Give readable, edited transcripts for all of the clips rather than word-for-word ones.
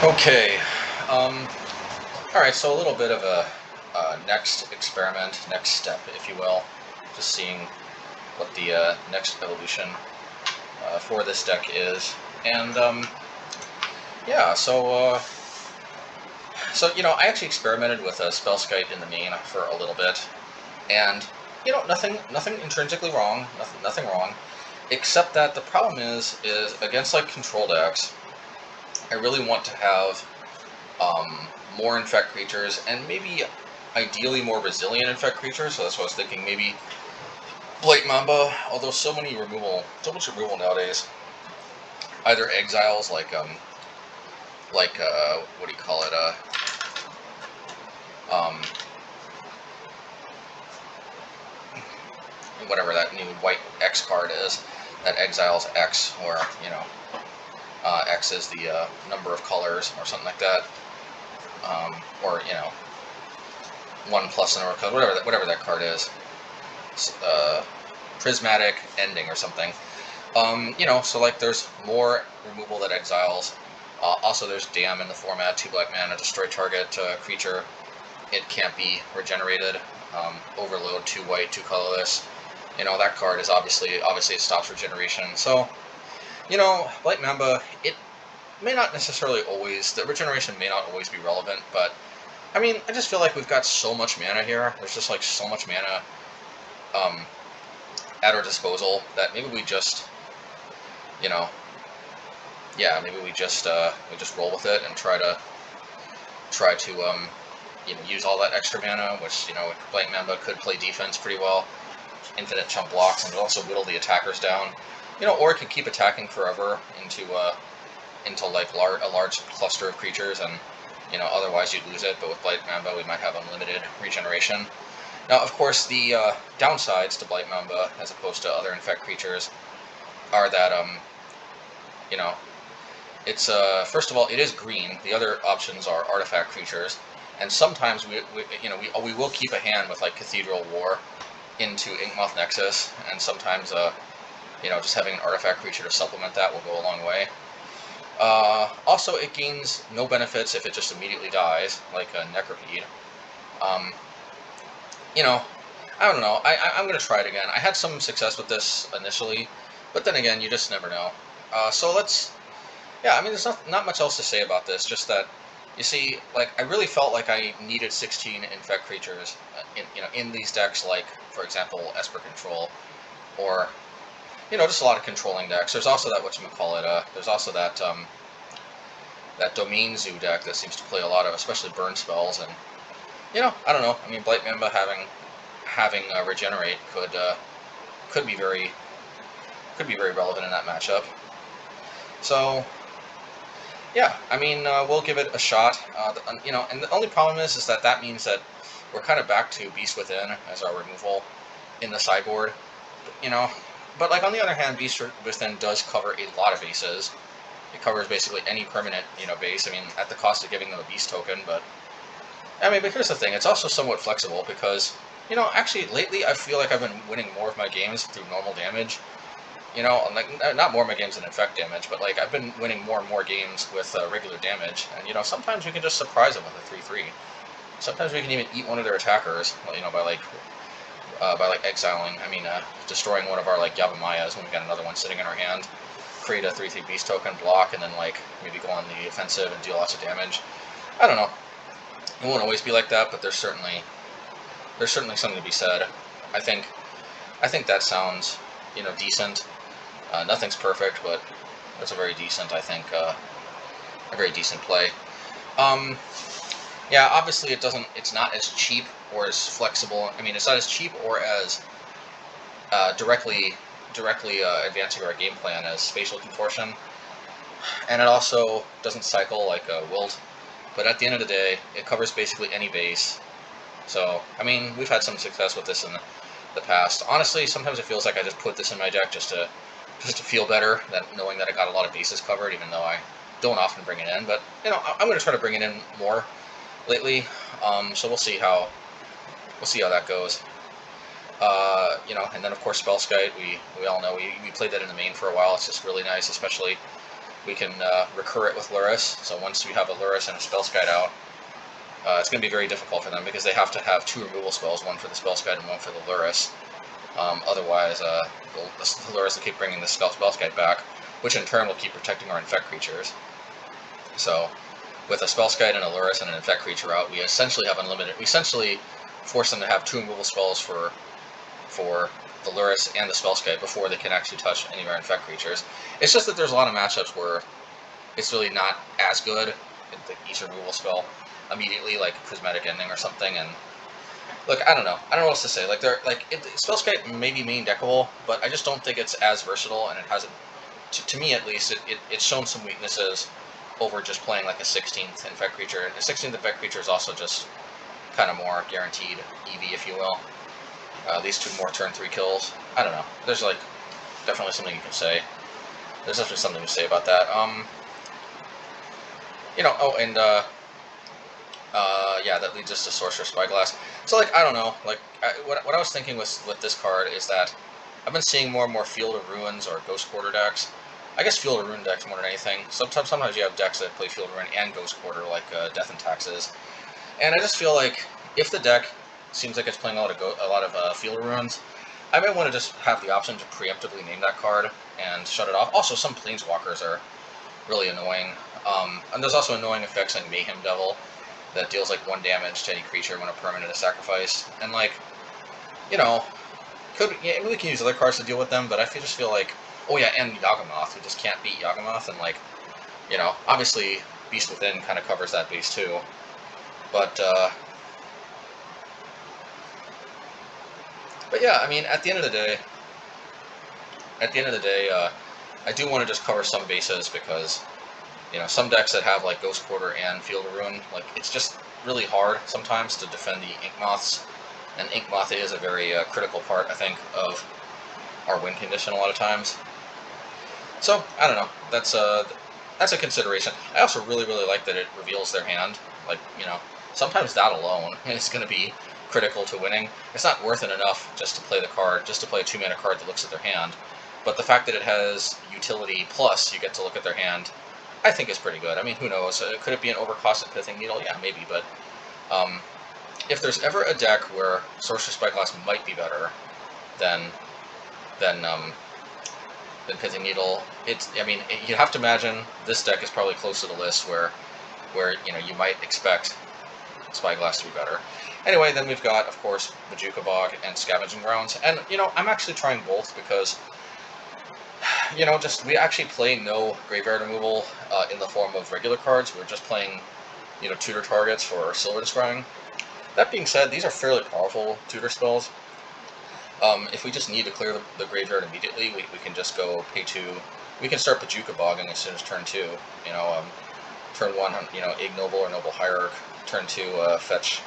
Okay, alright, so a little bit of a next experiment, next step, if you will. Just seeing what the next evolution for this deck is. And, yeah, so I actually experimented with Spellskite in the main for a little bit. And, nothing intrinsically wrong, nothing wrong. Except that the problem is against, like, control decks, I really want to have more Infect creatures, and maybe ideally more resilient Infect creatures, so that's what I was thinking, maybe Blight Mamba, although so much removal nowadays. Either exiles, like what do you call it, whatever that new white X card is, that exiles X, or, X is the number of colors, or something like that, or, 1 plus an number of colors, whatever that card is. Prismatic Ending or something. So like there's more removal that exiles. Also there's Damn in the format, 2 black mana, destroy target creature. It can't be regenerated. Overload, 2 white, 2 colorless. That card is obviously it stops regeneration. So, Blight Mamba, it may not necessarily always, the regeneration may not always be relevant, but I mean, I just feel like we've got so much mana here. There's just like so much mana at our disposal that maybe we just, maybe we just roll with it and try to use all that extra mana, which Blight Mamba could play defense pretty well, infinite chump blocks, and also whittle the attackers down, or it could keep attacking forever into like a large cluster of creatures, and otherwise you'd lose it. But with Blight Mamba, we might have unlimited regeneration. Now, of course, the downsides to Blight Mamba, as opposed to other Infect creatures, are that it's first of all, it is green. The other options are artifact creatures, and sometimes we will keep a hand with like Cathedral of War into Inkmoth Nexus, and sometimes just having an artifact creature to supplement that will go a long way. Also, it gains no benefits if it just immediately dies, like a Necropede. I don't know. I'm going to try it again. I had some success with this initially, but then again, you just never know. So let's... Yeah, I mean, there's not much else to say about this, just that, you see, like, I really felt like I needed 16 Infect creatures in these decks, like, for example, Esper Control, or, just a lot of controlling decks. There's also that, there's also that, that Domain Zoo deck that seems to play a lot of, especially burn spells, and, I don't know. I mean, Blight Mamba having regenerate could be very relevant in that matchup. So, yeah, I mean, we'll give it a shot. And the only problem is that means that we're kind of back to Beast Within as our removal in the sideboard, But like on the other hand, Beast Within does cover a lot of bases. It covers basically any permanent, base. I mean, at the cost of giving them a Beast token, but here's the thing: it's also somewhat flexible because, actually lately I feel like I've been winning more of my games through normal damage. Like, not more of my games than Infect damage, but like I've been winning more and more games with regular damage, and sometimes we can just surprise them with a 3/3. Sometimes we can even eat one of their attackers, by exiling. Destroying one of our like Yavimayas when we got another one sitting in our hand. Create a 3/3 beast token, block, and then like maybe go on the offensive and deal lots of damage. I don't know. It won't always be like that, but there's certainly something to be said. I think that sounds decent. Nothing's perfect, but that's a very decent, I think, a very decent play. Yeah, obviously it's not as cheap or as flexible. I mean, it's not as cheap or as directly advancing our game plan as Spatial Contortion, and it also doesn't cycle like a Wilt. But at the end of the day, it covers basically any base. So, I mean, we've had some success with this in the past. Honestly, sometimes it feels like I just put this in my deck just to feel better, knowing that I got a lot of bases covered, even though I don't often bring it in. But, I'm going to try to bring it in more lately. So we'll see how that goes. And then of course Spellskite, we all know we played that in the main for a while. It's just really nice, especially we can recur it with Lurrus. So once we have a Lurrus and a Spellskite out, it's going to be very difficult for them because they have to have 2 removal spells, one for the Spellskite and one for the Lurrus. Otherwise, the Lurrus will keep bringing the Spellskite back, which in turn will keep protecting our Infect creatures. So, with a Spellskite and a Lurrus and an Infect creature out, we essentially have unlimited. We essentially force them to have 2 removal spells for the Lurrus and the Spellskite before they can actually touch any of our Infect creatures. It's just that there's a lot of matchups where it's really not as good, each removal spell immediately, like Prismatic Ending or something, and look, I don't know what else to say. Like, Spellskite may be main deckable, but I just don't think it's as versatile, and it hasn't, to me at least, it's shown some weaknesses over just playing like a 16th Infect creature. A 16th Infect creature is also just kind of more guaranteed EV, if you will. These 2 more turn 3 kills. I don't know. There's like definitely something you can say. There's definitely something to say about that. You know. Oh, and yeah, that leads us to Sorcerer Spyglass. So, like, I don't know. Like, what I was thinking with this card is that I've been seeing more and more Field of Ruins or Ghost Quarter decks. I guess Field of Ruin decks more than anything. Sometimes you have decks that play Field of Ruin and Ghost Quarter, like Death and Taxes. And I just feel like if the deck seems like it's playing a lot of Field of Ruins, I may want to just have the option to preemptively name that card and shut it off. Also, some Planeswalkers are really annoying. And there's also annoying effects like Mayhem Devil that deals like 1 damage to any creature when a permanent is sacrificed. And like, you know, we can use other cards to deal with them, but I just feel like, oh yeah, and Yavimaya, we just can't beat Yavimaya, and like, you know, obviously Beast Within kind of covers that base too. But yeah, I mean, at the end of the day, I do want to just cover some bases because, you know, some decks that have like Ghost Quarter and Field of Ruin, like, it's just really hard sometimes to defend the Inkmoths, and Inkmoth is a very critical part, I think, of our win condition a lot of times. So I don't know. That's a consideration. I also really like that it reveals their hand. Like, you know, sometimes that alone is going to be critical to winning. It's not worth it enough just to play the card, just to play a 2-mana card that looks at their hand. But the fact that it has utility plus you get to look at their hand, I think is pretty good. I mean, who knows? Could it be an overcosted Pithing Needle? Yeah, maybe. But if there's ever a deck where Sorcerer Spyglass might be better than Pithing Needle, you have to imagine this deck is probably close to the list where you know, you might expect Spyglass to be better. Anyway, then we've got, of course, Bojuka Bog and Scavenging Grounds, and, you know, I'm actually trying both because, you know, we actually play no graveyard removal in the form of regular cards. We're just playing, you know, tutor targets for Silver Scrying. That being said, these are fairly powerful tutor spells. If we just need to clear the graveyard immediately, we can just go pay 2. We can start Bojuka Bogging as soon as turn 2. You know, turn 1, you know, Ignoble or Noble Hierarch. Turn 2, fetch.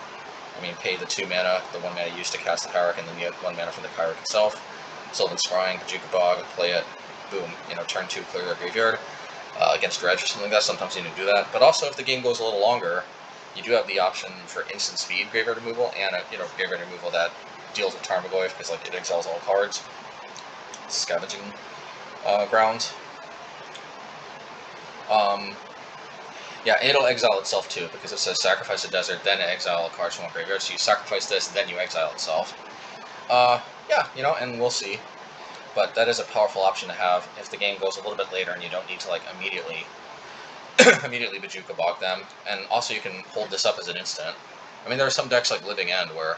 Pay the 2 mana, the 1 mana used to cast the Hierarch, and then you get 1 mana from the Hierarch itself. Sylvan Scrying, Bojuka Bog, play it. Boom. You know, turn 2, clear their graveyard. Against Dredge or something like that, sometimes you need to do that. But also, if the game goes a little longer, you do have the option for instant speed graveyard removal and graveyard removal that deals with Tarmogoyf because it exiles all cards. Scavenging Grounds. Yeah, it'll exile itself too because it says sacrifice a desert, then exile a card from a graveyard. So you sacrifice this, then you exile itself. Yeah, you know, and we'll see. But that is a powerful option to have if the game goes a little bit later and you don't need to immediately Bojuka Bog them. And also you can hold this up as an instant. There are some decks like Living End where,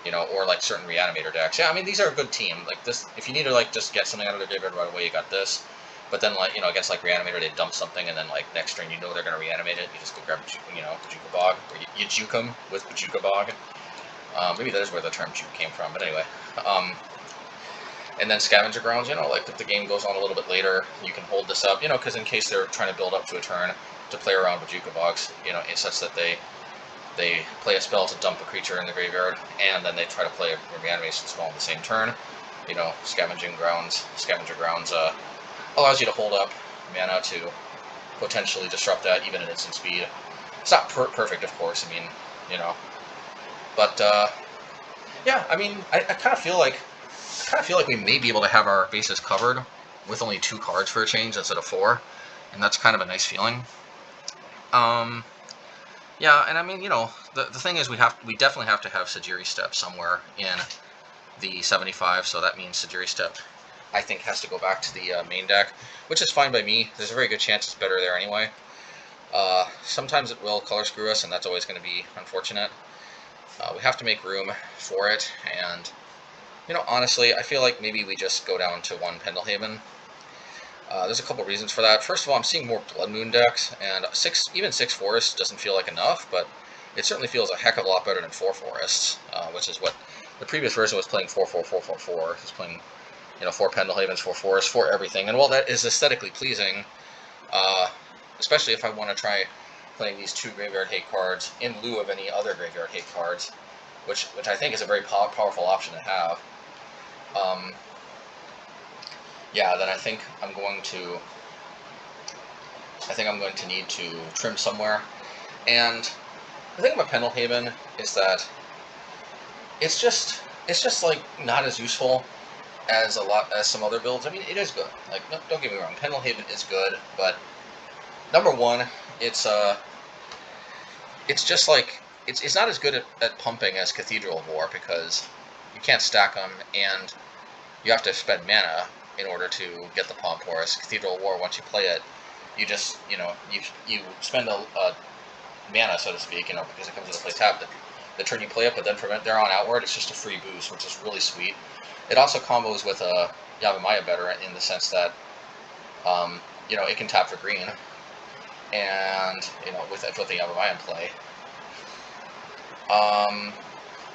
you know, or certain Reanimator decks. Yeah, these are a good team. This, if you need to just get something out of their graveyard right away, you got this. But then you know, against Reanimator, they dump something, and then next turn you know they're gonna reanimate it. You just go grab Bojuka Bog, or you juke them with Bojuka Bog. Maybe that is where the term juke came from. But anyway. And then Scavenger Grounds, you know, if the game goes on a little bit later, you can hold this up, you know, because in case they're trying to build up to a turn to play around Bojuka Bogs, you know, in such that they play a spell to dump a creature in the graveyard, and then they try to play a reanimation spell on the same turn. You know, Scavenger Grounds allows you to hold up mana to potentially disrupt that, even at instant speed. It's not perfect, of course, you know. But, yeah, I kind of feel like we may be able to have our bases covered with only 2 cards for a change instead of 4. and that's kind of a nice feeling. Yeah, and I mean, you know, the thing is we definitely have to have Sejiri Steppe somewhere in the 75, so that means Sejiri Steppe, I think, has to go back to the main deck, which is fine by me. There's a very good chance it's better there anyway. Sometimes it will color screw us, and that's always going to be unfortunate. We have to make room for it, and, you know, honestly, I feel like maybe we just go down to one Pendelhaven. There's a couple reasons for that. First of all, I'm seeing more Blood Moon decks, and even 6 forests doesn't feel like enough, but it certainly feels a heck of a lot better than 4 forests, which is what the previous version was playing. 4-4-4-4-4. It's playing, you know, 4 Pendelhavens, 4 forests, 4 everything. And while that is aesthetically pleasing, especially if I want to try playing these 2 Graveyard Hate cards in lieu of any other Graveyard Hate cards, which I think is a very powerful option to have. Yeah, then I think I'm going to need to trim somewhere. And the thing about Pendelhaven is that it's just like not as useful as some other builds. I mean, it is good. Like, no, don't get me wrong, Pendelhaven is good, but number one, it's just like it's not as good at pumping as Cathedral of War, because you can't stack them and you have to spend mana in order to get the pump, whereas Cathedral of War, once you play it, you just, you know, you spend a mana, so to speak, you know, because it comes into play tapped the turn you play it, but then from there on outward, it's just a free boost, which is really sweet. It also combos with Yavimaya better in the sense that, you know, it can tap for green, and, you know, with the Yavimaya in play.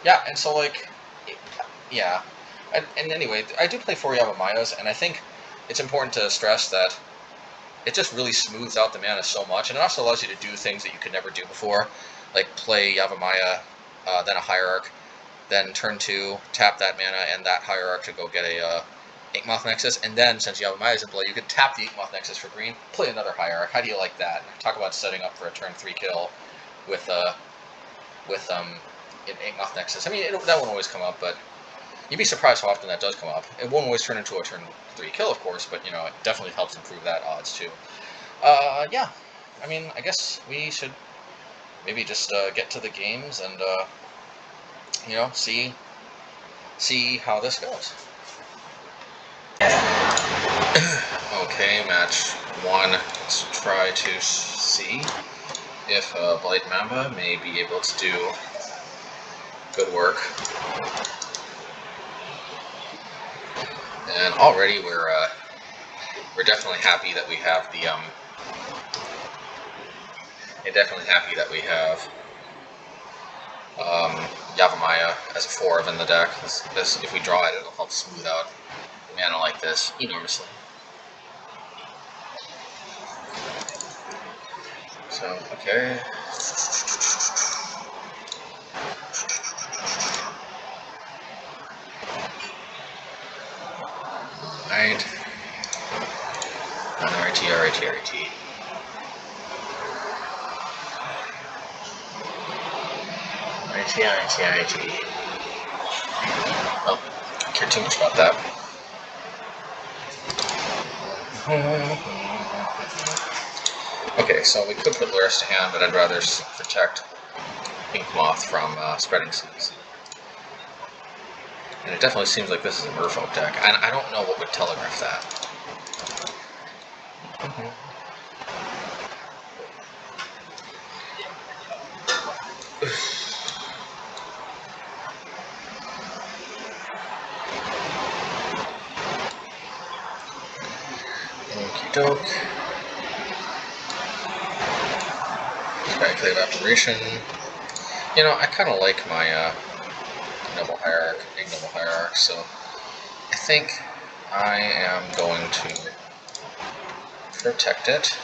Yeah, and so, like, yeah. And anyway, I do play 4 Yavimayas, and I think it's important to stress that it just really smooths out the mana so much, and it also allows you to do things that you could never do before, like play Yavimaya, then a Hierarch, then turn 2, tap that mana and that Hierarch to go get a Inkmoth Nexus, and then, since Yavimaya is in play, you could tap the Inkmoth Nexus for green, play another Hierarch. How do you like that? Talk about setting up for a turn 3 kill with an Inkmoth Nexus. I mean, that won't always come up, but you'd be surprised how often that does come up. It won't always turn into a turn 3 kill, of course, but, you know, it definitely helps improve that odds, too. Yeah. I mean, I guess we should maybe just get to the games and, you know, see how this goes. Okay, match 1. Let's try to see if Blight Mamba may be able to do good work. And already we're definitely happy that we have the Yavimaya as a 4 in the deck. This, if we draw it, it'll help smooth out mana like this enormously. So, okay. Alright. RT. Well, I don't care too much about that. Okay, so we could put Luris to hand, but I'd rather protect Inkmoth from spreading seeds. And it definitely seems like this is a Merfolk deck. I don't know what would telegraph that. Okie doke. Speculative Apparition. You know, I kind of like my Ignoble Hierarch, so I think I am going to protect it.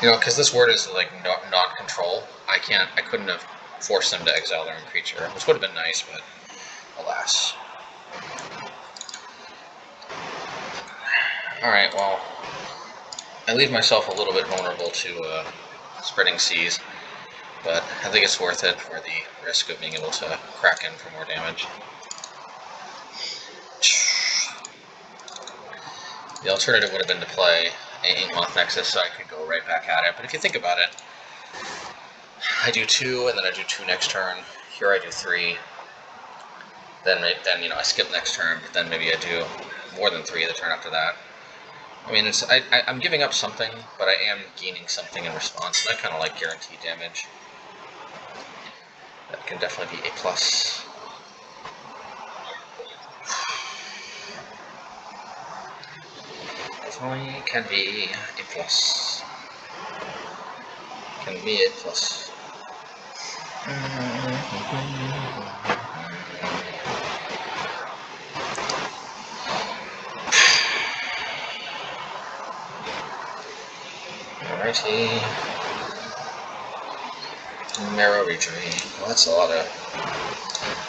You know, because this word is like not control. I couldn't have forced them to exile their own creature, which would have been nice, but alas. Alright, well, I leave myself a little bit vulnerable to spreading seas, but I think it's worth it for the risk of being able to crack in for more damage. The alternative would have been to play an Inkmoth Nexus so I could go right back at it, but if you think about it, I do 2, and then I do 2 next turn. Here I do 3. Then you know, I skip next turn, but then maybe I do more than 3 the turn after that. I mean, I'm giving up something, but I am gaining something in response, and I kind of like guaranteed damage. That can definitely be A+. Definitely can be A+. Can be A+. Alrighty. Narrow retreat. Well, that's a lot of.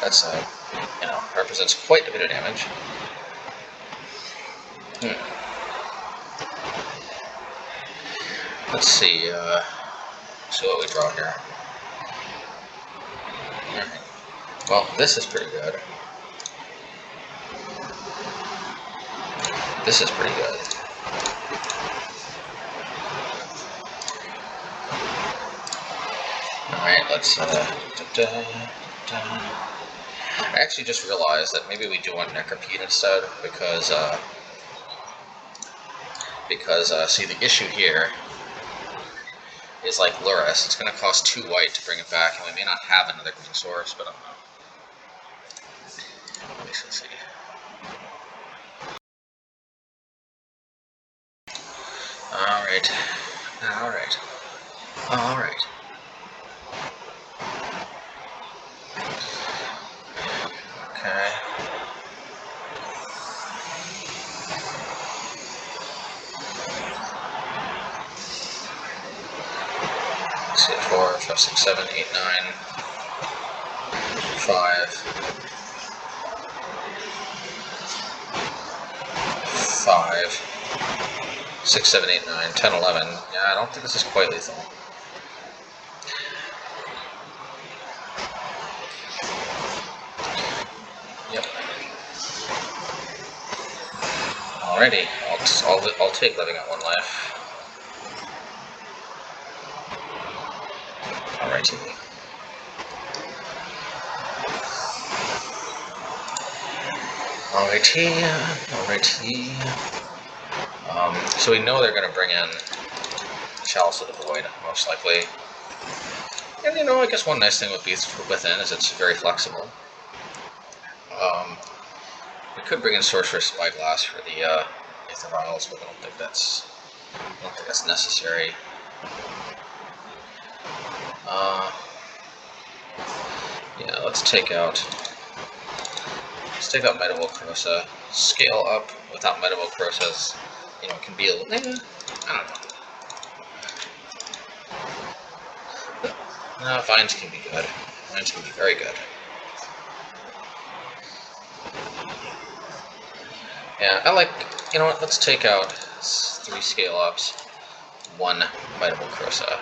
That's you know, represents quite a bit of damage. Let's see what we draw here. Alright. Well, this is pretty good. This is pretty good. Alright, let's I actually just realized that maybe we do want Necropede instead, because see, the issue here is like Luris. It's going to cost 2 white to bring it back, and we may not have another green source, but I don't know. Let me see. Alright. Alright. Alright. Okay. Let's see, 4, 5, 6, 7, 8, 9, 5, 5, 6, 7, 8, 9, 10, 11. Yeah, I don't think this is quite lethal. Yep. Alrighty, I'll take living at 1 life. Alrighty. Alrighty. So we know they're going to bring in Chalice of the Void, most likely. And you know, I guess one nice thing with Beast Within is it's very flexible. We could bring in Sorceress Spyglass for the Aether Vials, but I don't think that's necessary. Yeah, let's take out Might of Old Krosa. Scale up without Might of Old Krosa's, you know, can be a little, I don't know. No, Vines can be good. Vines can be very good. Yeah, I like, you know what, let's take out 3 scale ups, 1 Might of Old Krosa.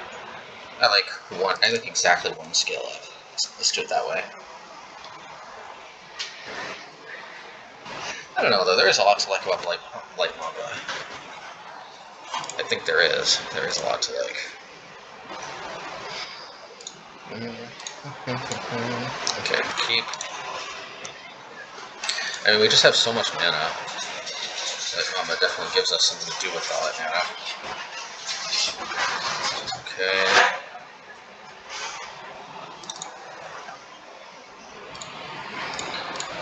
I like exactly 1 scale up. Let's do it that way. I don't know though, there is a lot to like about light manga. I think there is a lot to like. Okay, keep. I mean, we just have so much mana. Light manga definitely gives us something to do with all that mana. Okay.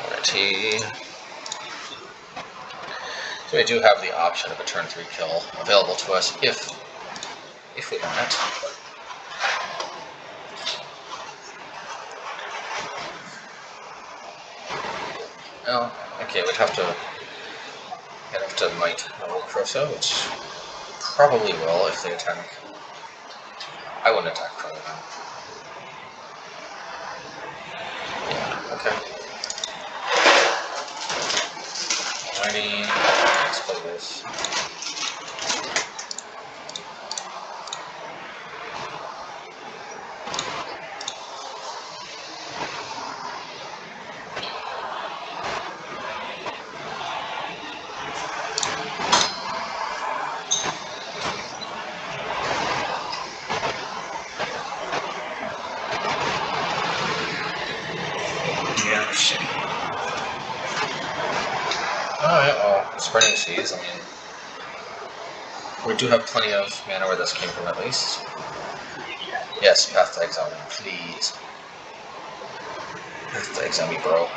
Alrighty. So we do have the option of a turn 3 kill available to us if we want it. Oh, okay, we'd have to Might Old Krosa, which probably will if they attack. I wouldn't attack Cradle. Yeah, okay. Alrighty, let's play this. Spreading Seas, I mean, we do have plenty of mana where this came from at least. Yes, Path to Exile me, please. Path to Exile me, bro.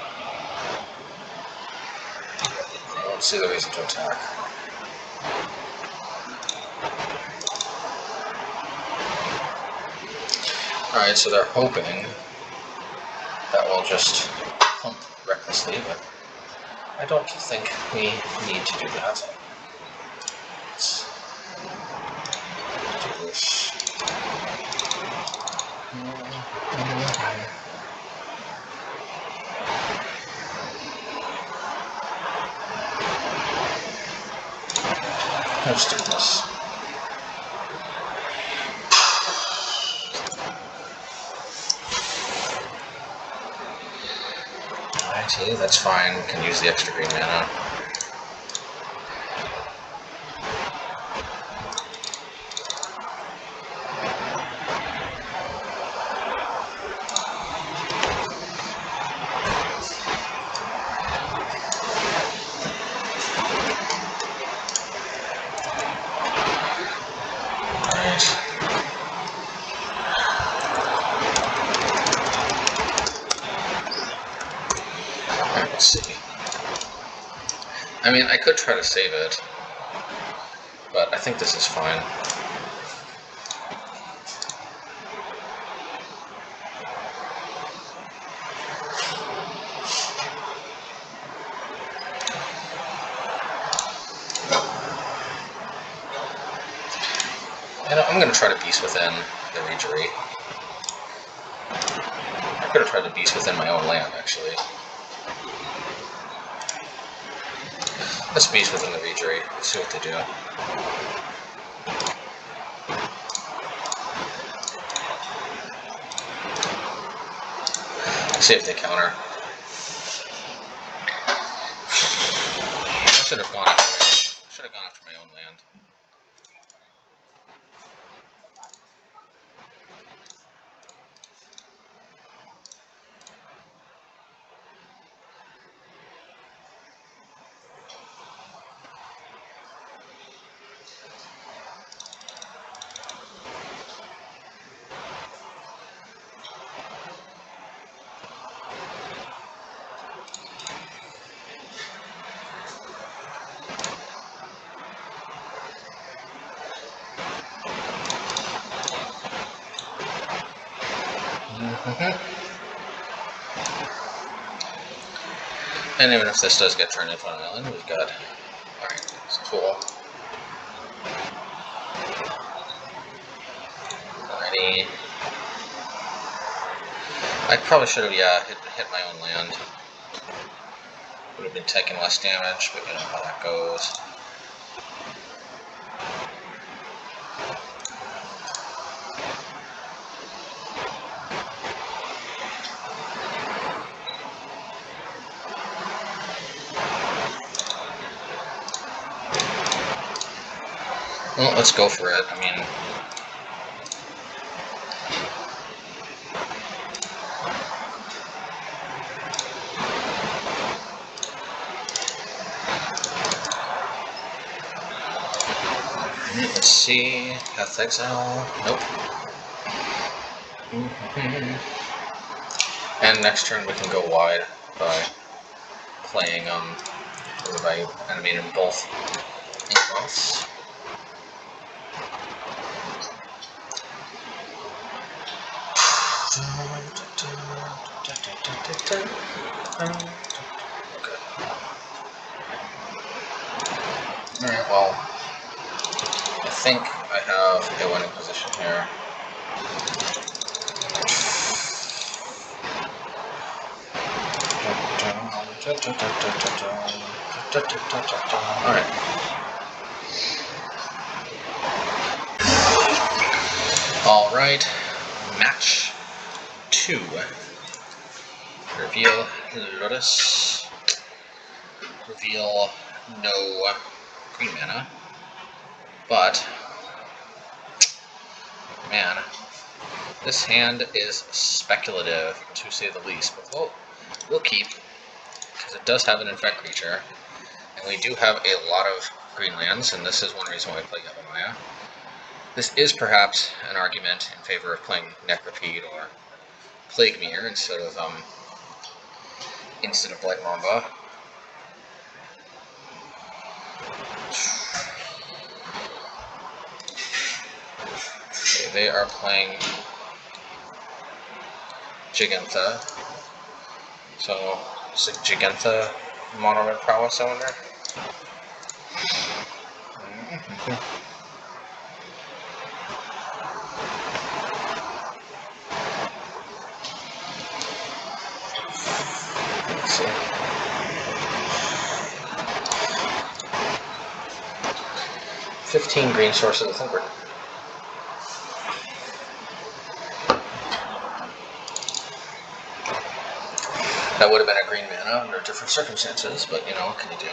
I don't see the reason to attack. Alright, so they're hoping that we'll just pump recklessly, but I don't think we need to do that. Let's do this. Let's do this. Alrighty, that's fine. We can use the extra green mana. Let's see. I mean, I could try to save it, but I think this is fine. I'm going to try to Beast Within the Regery. I could have tried to Beast Within my own land, actually. Let's Beast Within the Regery, see what they do. See if they counter. I should have gone after my own land. And even if this does get turned into an island, we've got... Alright, it's cool. Alrighty. I probably should have, hit my own land. Would have been taking less damage, but you know how that goes. Well, let's go for it. I mean... Let's see... Path to Exile... Nope. And next turn we can go wide by playing, or by animating both Inkmoths. Alright, well, I think I have a winning position here. Alright. Alright, match 2. Reveal Lotus. Reveal no green mana. But, man, this hand is speculative, to say the least. But we'll keep, because it does have an Infect creature, And we do have a lot of green lands, and this is one reason why we play Yavimaya. This is perhaps an argument in favor of playing Necropede or Plague Mirror instead of Blight Mamba. Okay, they are playing Gigantha. So, is it Gigantha Mono Red Prowess, I wonder? Let's see. 15 green sources, I think we're... That would have been a green mana under different circumstances, but you know, what can you do?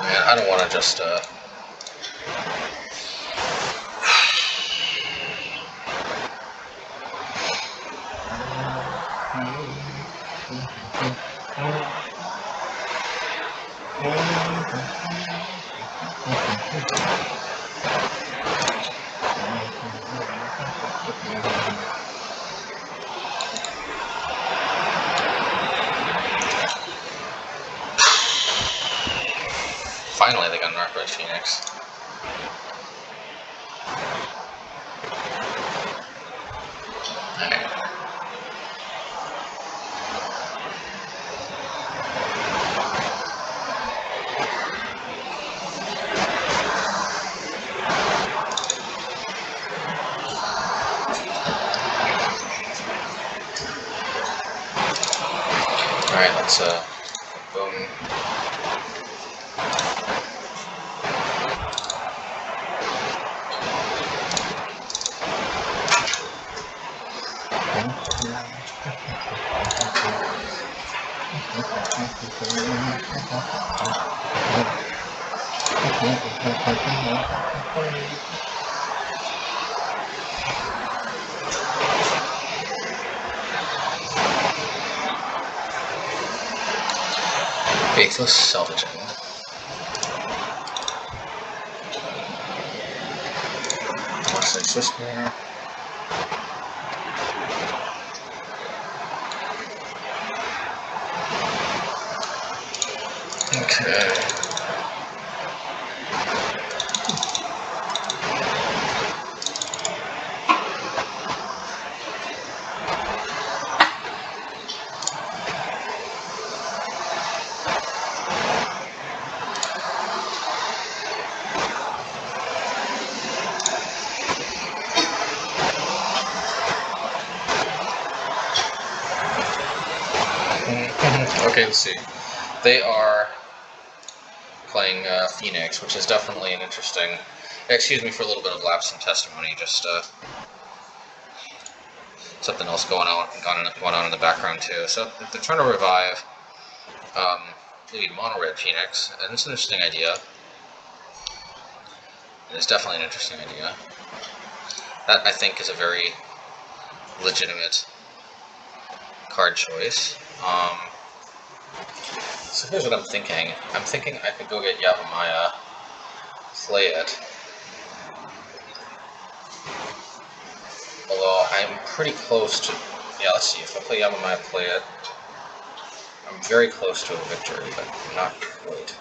Man, I don't want to just Finally, they got an Red Phoenix. Alright. Alright, let's boom. Faithless Salvaging. What's this here? Okay. Okay, let's see. They are playing Phoenix, which is definitely an interesting... Excuse me for a little bit of lapse in testimony, just something else going on in the background too. So if they're trying to revive the Mono Red Phoenix, and it's an interesting idea. It's definitely an interesting idea. That, I think, is a very legitimate card choice. So here's what I'm thinking. I'm thinking I could go get Yavimaya, play it. Although I'm pretty close to... Yeah, let's see. If I play Yavimaya, play it. I'm very close to a victory, but not quite.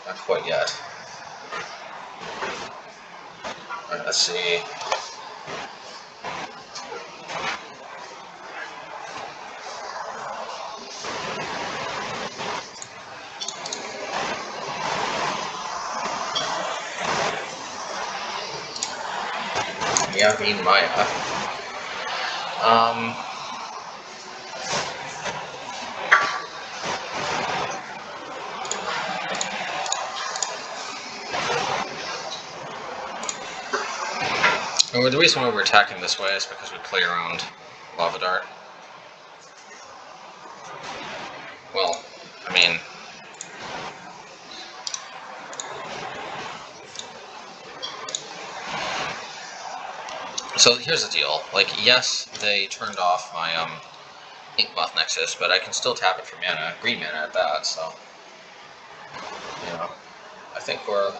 Not quite yet. Alright, let's see. Yavimaya. And the reason why we're attacking this way is because we play around Lava Dart. Well, I mean... So here's the deal. Like, yes, they turned off my Inkmoth Nexus, but I can still tap it for mana, green mana at that, so... You know, I think we're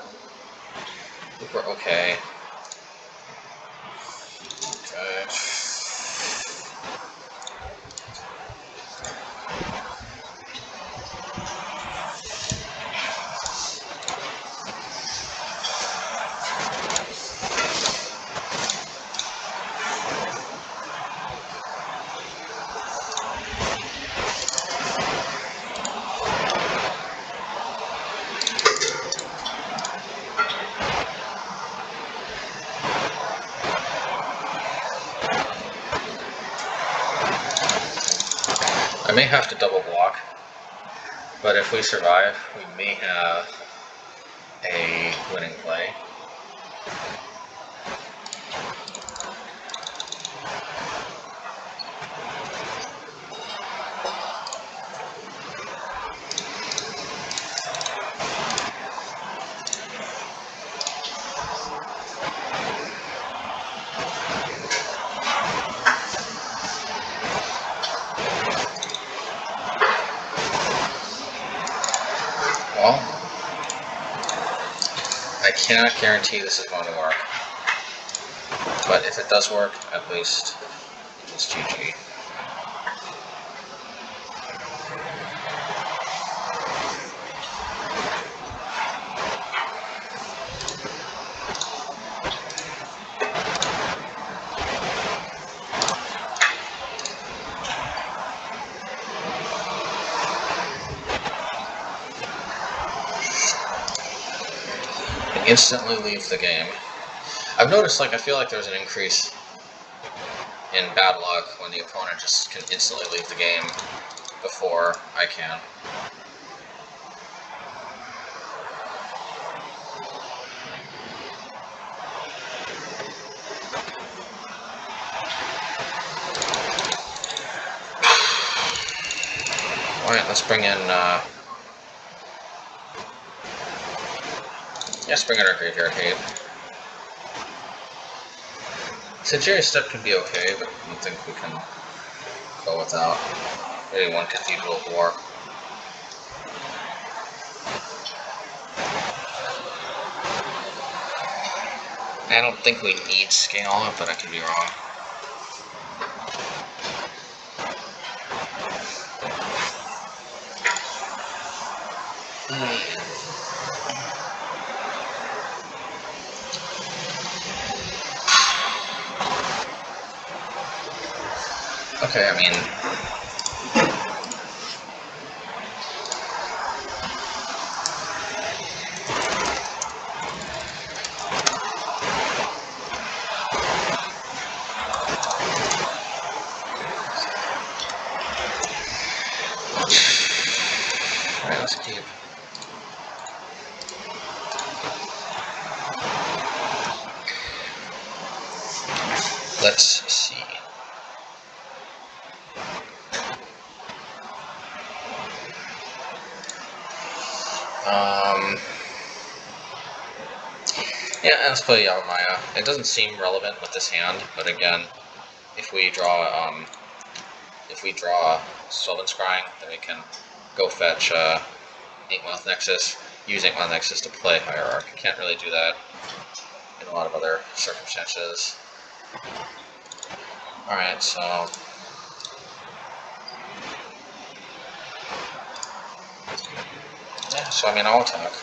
okay. Okay. I may have to double block, but if we survive, we may have a winning play. Well, I cannot guarantee this is going to work, but if it does work, at least it's GG. Instantly leave the game. I've noticed, like, I feel like there's an increase in bad luck when the opponent just can instantly leave the game before I can. Alright, let's bring in, let's bring in our Graveyard Hate. Sejiri Steppe could be okay, but I don't think we can go without. Maybe one Cathedral of War. I don't think we need scale, but I could be wrong. Okay, I mean... Alright, let's keep... Let's see. Yeah, let's play Yavimaya. It doesn't seem relevant with this hand, but again, if we draw Sylvan Scrying, then we can go fetch Inkmoth Nexus, use Inkmoth Nexus to play Hierarch. Can't really do that in a lot of other circumstances. Alright, so... Yeah, so I mean, I'll attack.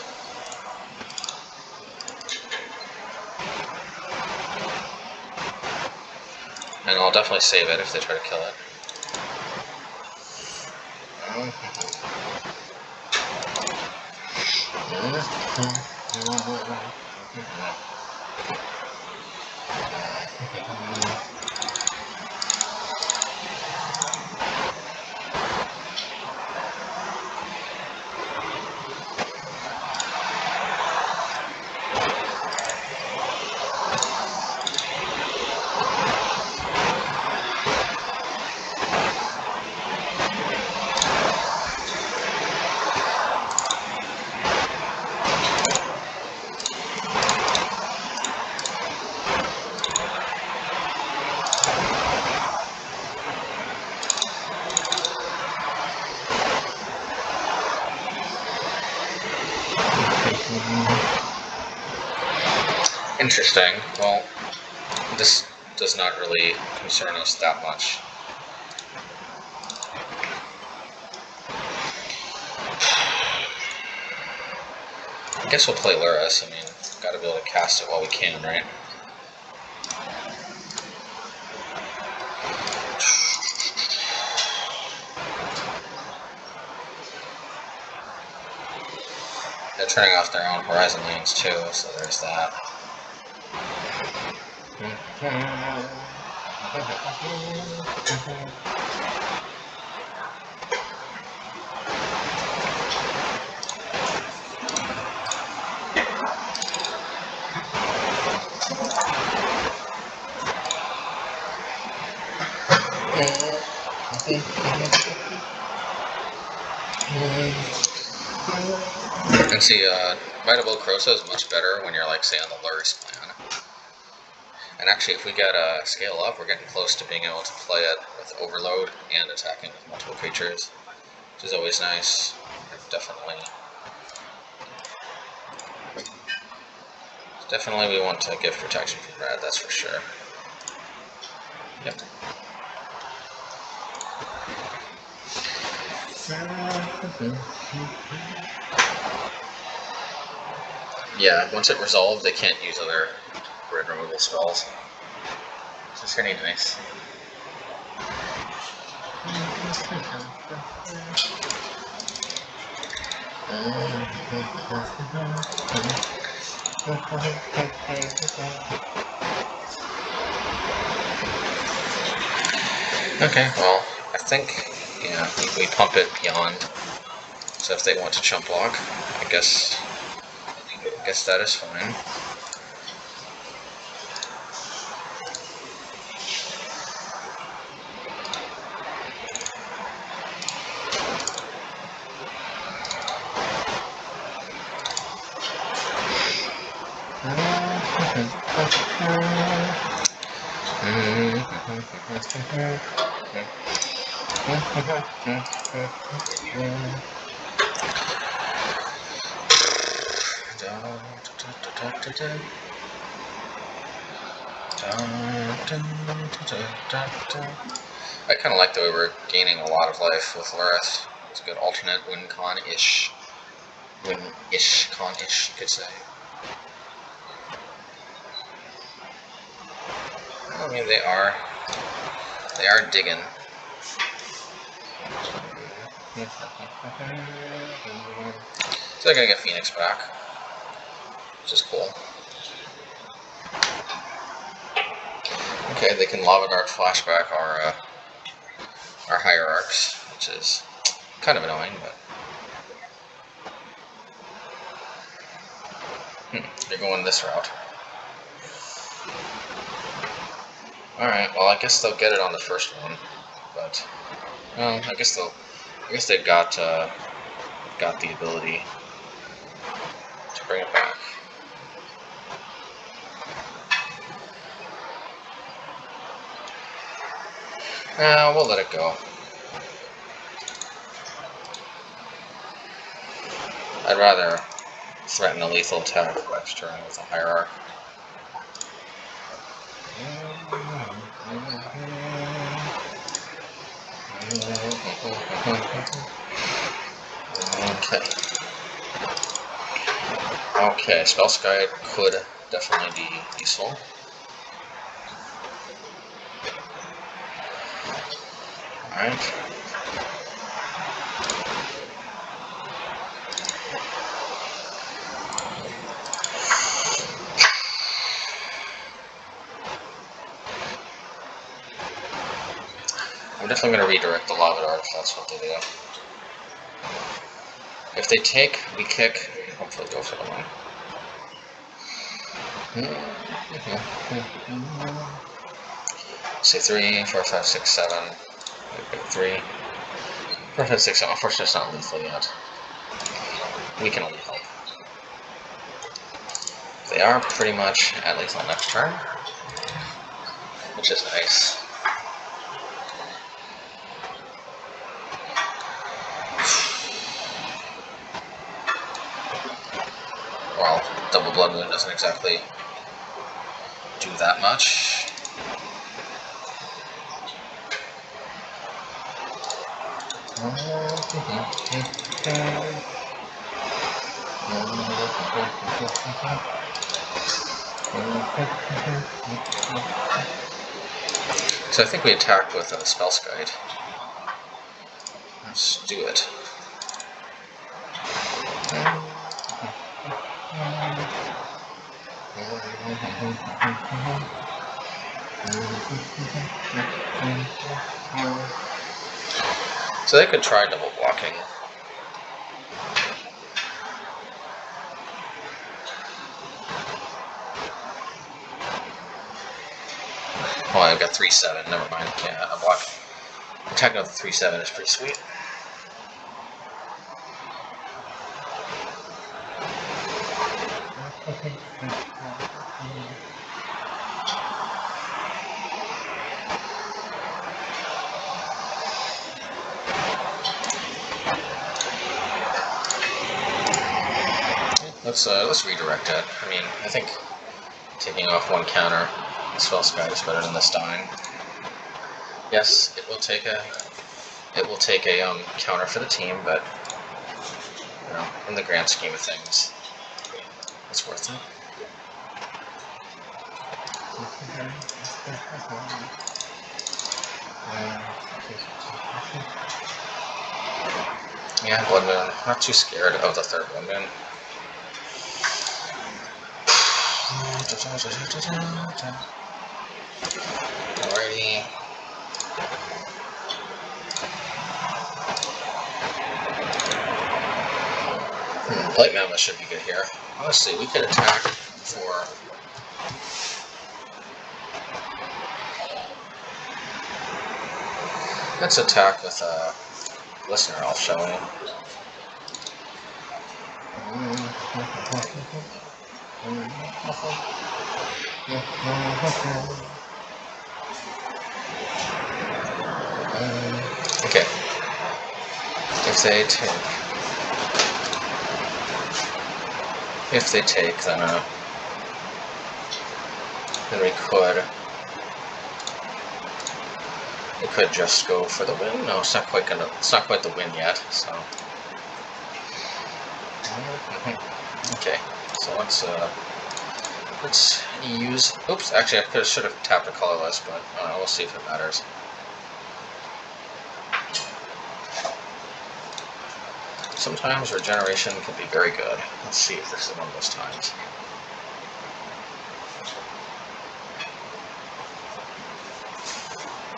And I'll definitely save it if they try to kill it. Interesting. Well, this does not really concern us that much. I guess we'll play Luris. I mean, gotta be able to cast it while we can, right? They're turning off their own Horizon lanes too, so there's that. And see, Old Krosa is much better when you're, like, say, on the Luris plan. And actually, if we get a scale up, we're getting close to being able to play it with Overload and attacking with multiple creatures, which is always nice. Definitely we want to give protection from red, that's for sure. Yep. Yeah, once it resolved, they can't use other red removal spells. Which is pretty nice. Okay, well, I think, yeah, we pump it beyond. So if they want to chump block, I guess that is fine. I kind of like the way we're gaining a lot of life with Luris. It's a good alternate win-con-ish. Win-ish, con-ish, you could say. I mean, they are digging. So they're gonna get Phoenix back, which is cool. Okay, they can Lava Dart flashback our Hierarchs, which is kind of annoying, but they're going this route. Alright, well, I guess they'll get it on the first one, but well, I guess they've got the ability to bring it back. We'll let it go. I'd rather threaten a lethal attack next turn with a Hierarch. Okay, Spellskite could definitely be useful. Alright. definitely going to redirect the Lava Dart if that's what they do. If they take, we kick, hopefully go for the win. Say 3, 4, 5, 6, 7. 3, 4, 5, 6, 7. Unfortunately, it's not lethal yet. We can only help. They are pretty much at lethal next turn, which is nice. Well, double Blood Moon doesn't exactly do that much. So I think we attacked with a Spellskite. Let's do it. So they could try double blocking. Oh, I've got 3/7. Never mind. Yeah, a block. Attacking with 3/7 is pretty sweet. Let's redirect it. I mean, I think taking off one counter, Spellskite is better than this dying. Yes, it will take a counter for the team, but you know, in the grand scheme of things, it's worth it. Yeah, Blood Moon. Not too scared of the third Blood Moon. Alrighty. Blight Mammoth should be good here. Honestly, we could attack for... Let's attack with Glistener Elf, shall we? Okay. If they take, then we could just go for the win. No, it's not quite the win yet. So okay, so let's use. Oops, actually I should have tapped a colorless, but we'll see if it matters. Sometimes regeneration can be very good. Let's see if this is one of those times.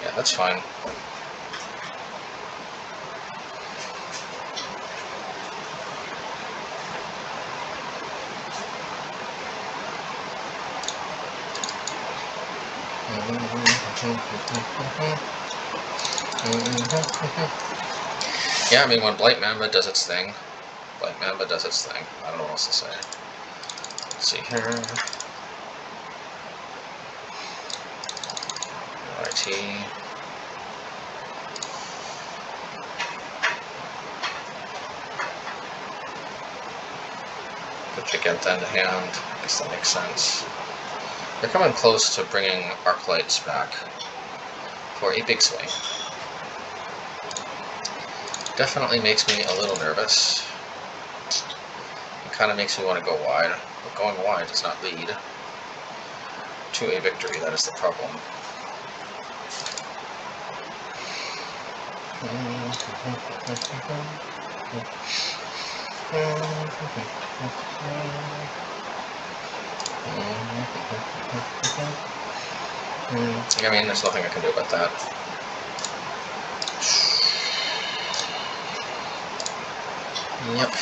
Yeah, that's fine. Yeah, I mean, when Blight Mamba does its thing, I don't know what else to say. Let's see here. RT. Put Giganta into hand. I guess that makes sense. They're coming close to bringing Arclights back for a big swing. Definitely makes me a little nervous. It kind of makes me want to go wide, but going wide does not lead to a victory. That is the problem. I mean, there's nothing I can do about that. Yep.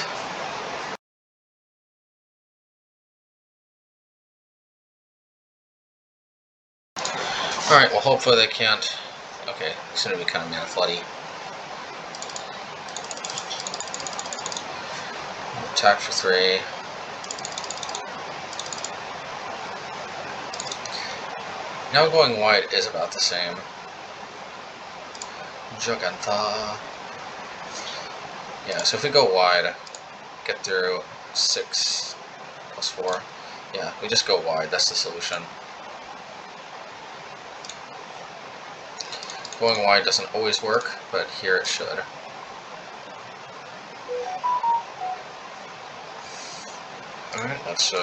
Alright, well hopefully they can't... Okay, it's going to be kind of mana floody. Attack for 3. Now going wide is about the same. Jugantha. Yeah, so if we go wide, get through 6 plus 4. Yeah, we just go wide, that's the solution. Going wide doesn't always work, but here it should. Alright, let's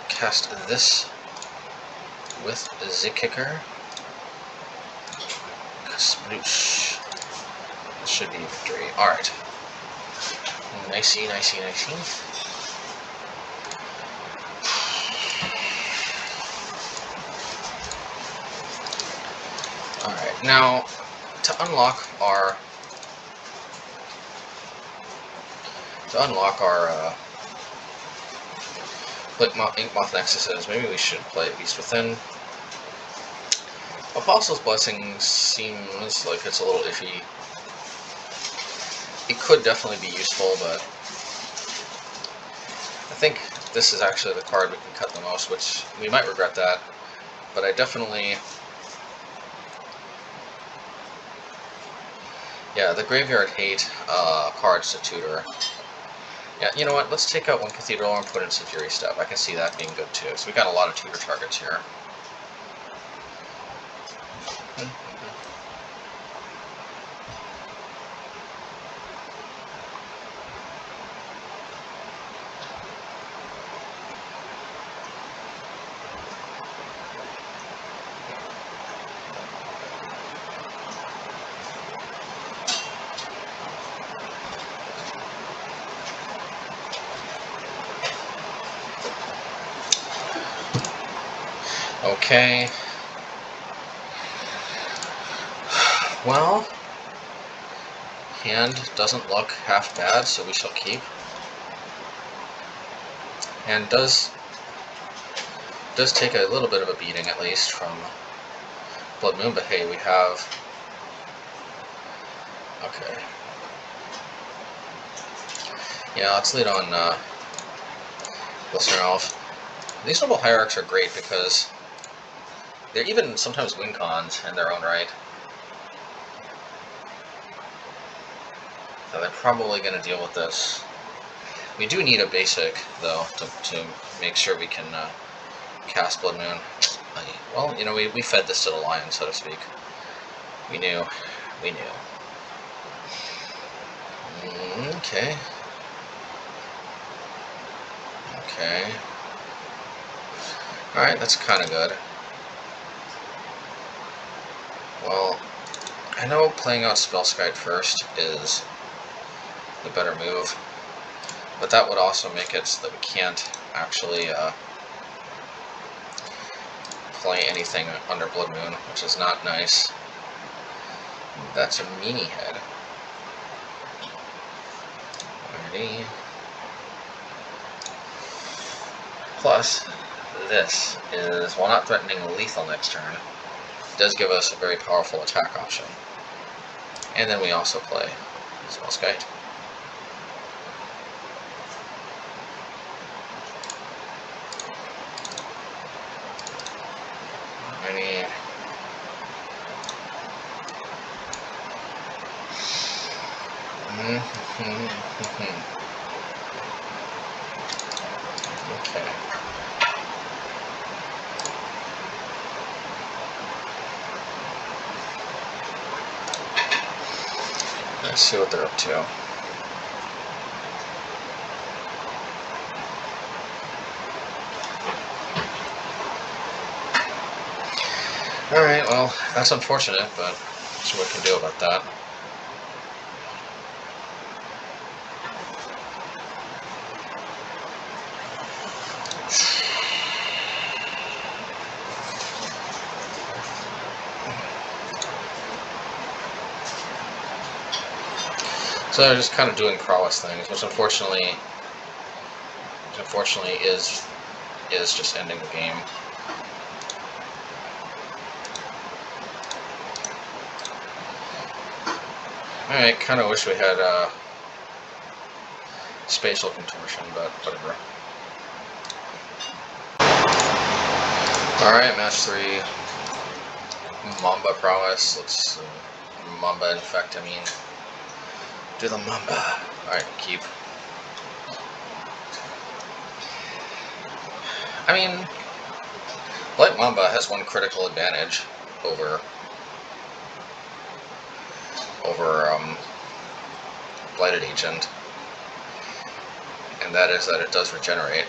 cast this with the kicker. Sploosh. This should be victory. Alright. Nicey, nicey, nicey. Alright, now to unlock our Inkmoth Nexuses, maybe we should play Beast Within. Apostle's Blessing seems like it's a little iffy. It could definitely be useful, but I think this is actually the card we can cut the most, which we might regret that, but I definitely... Yeah, the Graveyard Hate cards to tutor. Yeah, you know what, let's take out one Cathedral and put in Sejiri Steppe. I can see that being good too, so we got a lot of tutor targets here. Okay. Well, hand doesn't look half bad, so we shall keep. And does take a little bit of a beating, at least, from Blood Moon, but hey, we have... Okay. Yeah, let's lead on Glistener Elf. These Ignoble Hierarchs are great because they're even sometimes win cons in their own right. So they're probably going to deal with this. We do need a basic, though, to make sure we can cast Blood Moon. Well, you know, we fed this to the lion, so to speak. We knew. We knew. Okay. Okay. Alright, that's kind of good. Well, I know playing out Spellskite first is the better move, but that would also make it so that we can't actually play anything under Blood Moon, which is not nice. That's a meanie head. Alrighty. Plus, this is, while not threatening lethal next turn, does give us a very powerful attack option. And then we also play Spellskite. Alrighty. Okay. Let's see what they're up to. Alright, well, that's unfortunate, but let's see what we can do about that. So they're just kind of doing Prowess things, which unfortunately is just ending the game. I kind of wish we had spatial contortion, but whatever. Alright, match 3. Mamba Prowess. Let's Mamba Infect, I mean. Do the Mamba. Alright, keep. I mean, Light Mamba has one critical advantage over Blighted Agent, and that is that it does regenerate.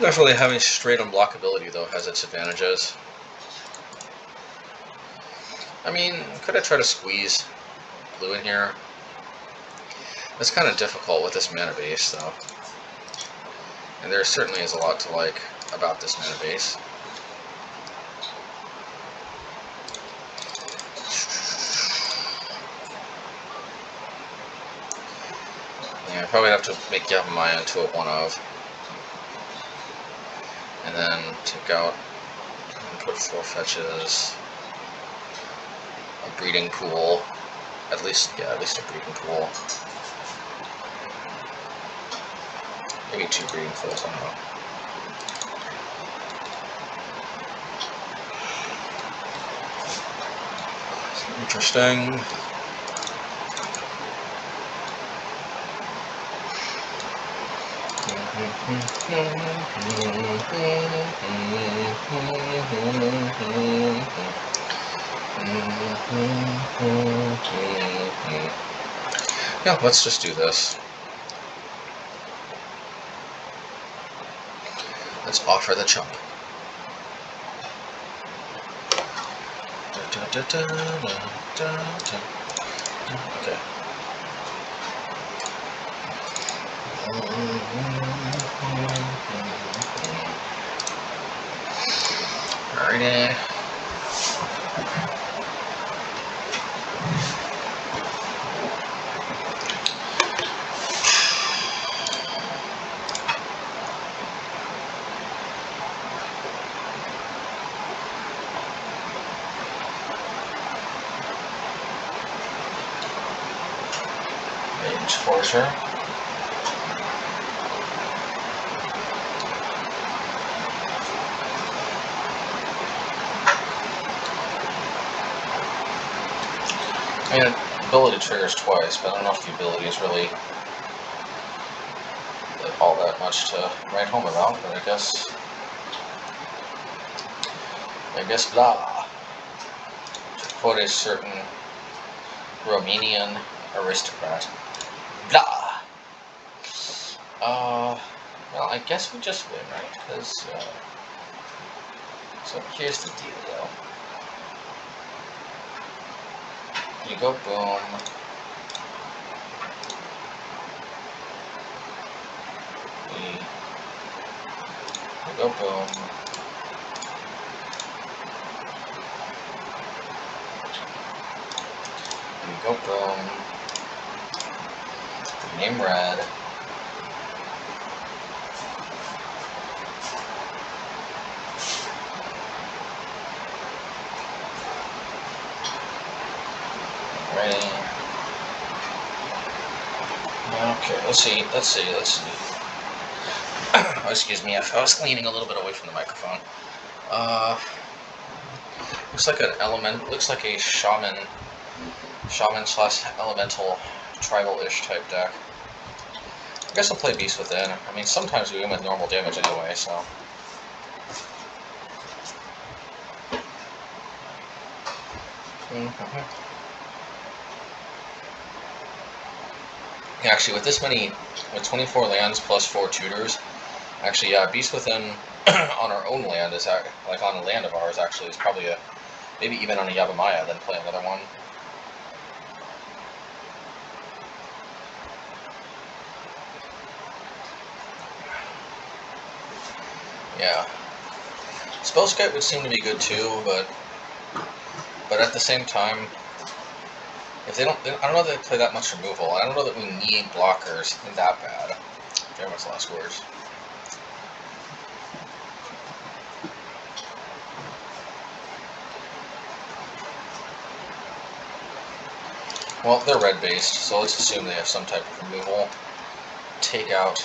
Definitely having straight unblockability though has its advantages. I mean, could I try to squeeze blue in here? It's kind of difficult with this mana base though. And there certainly is a lot to like about this mana base. Yeah, I probably have to make Yavimaya into a 1-of. And then take out and put 4 fetches. A breeding pool. At least a breeding pool. Maybe 2 breeding pools, I don't know. Interesting. Yeah, let's just do this. Let's offer the chump. Okay. Alrighty. Exposure. I mean, ability triggers twice, but I don't know if the ability is really all that much to write home about, but I guess blah. To quote a certain Romanian aristocrat. Blah! Well, I guess we just win, right? Because, so here's the dealio. You go boom. You go boom. You go boom. Name red. Ready. Okay, let's see. Oh, excuse me, I was leaning a little bit away from the microphone. Looks like an element, looks like a shaman / elemental tribal-ish type deck. I guess I'll play Beast Within. I mean, sometimes we win with normal damage anyway, so. Actually, with this many, with 24 lands plus 4 tutors, actually, yeah, Beast Within on our own land is, like on a land of ours, actually, is probably maybe even on a Yavimaya, then play another one. Yeah. Spellskite would seem to be good too, but at the same time, if they don't, I don't know that they play that much removal. I don't know that we need blockers that bad. Very much last words. Well, they're red based, so let's assume they have some type of removal. Take out,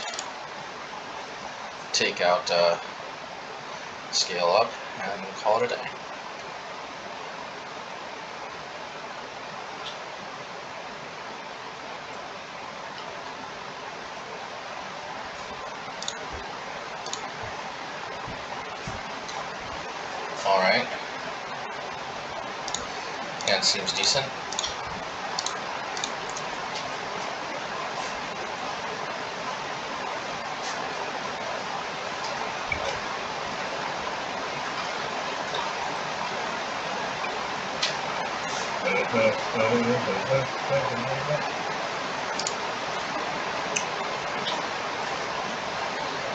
scale up, and call it a day. Alright. And seems decent.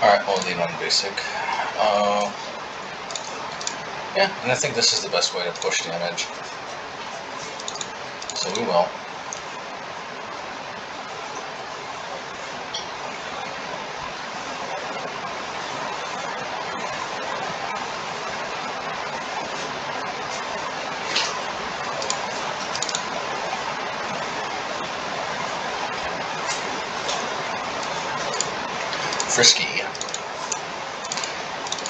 Alright, only one basic. Yeah, and I think this is the best way to push damage. So we will.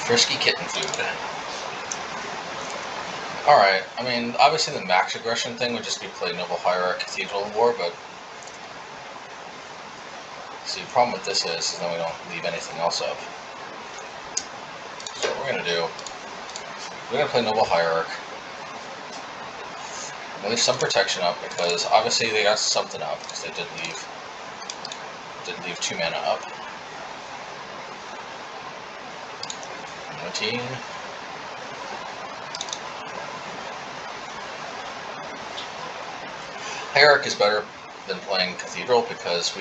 Frisky kitten food. Alright, I mean, obviously the max aggression thing would just be play Ignoble Hierarch, Cathedral of War, but see, the problem with this is then we don't leave anything else up. So what we're going to do, we're going to play Ignoble Hierarch. We'll leave some protection up, because obviously they got something up, because they did leave 2 mana up. 19. Hierarch is better than playing Cathedral because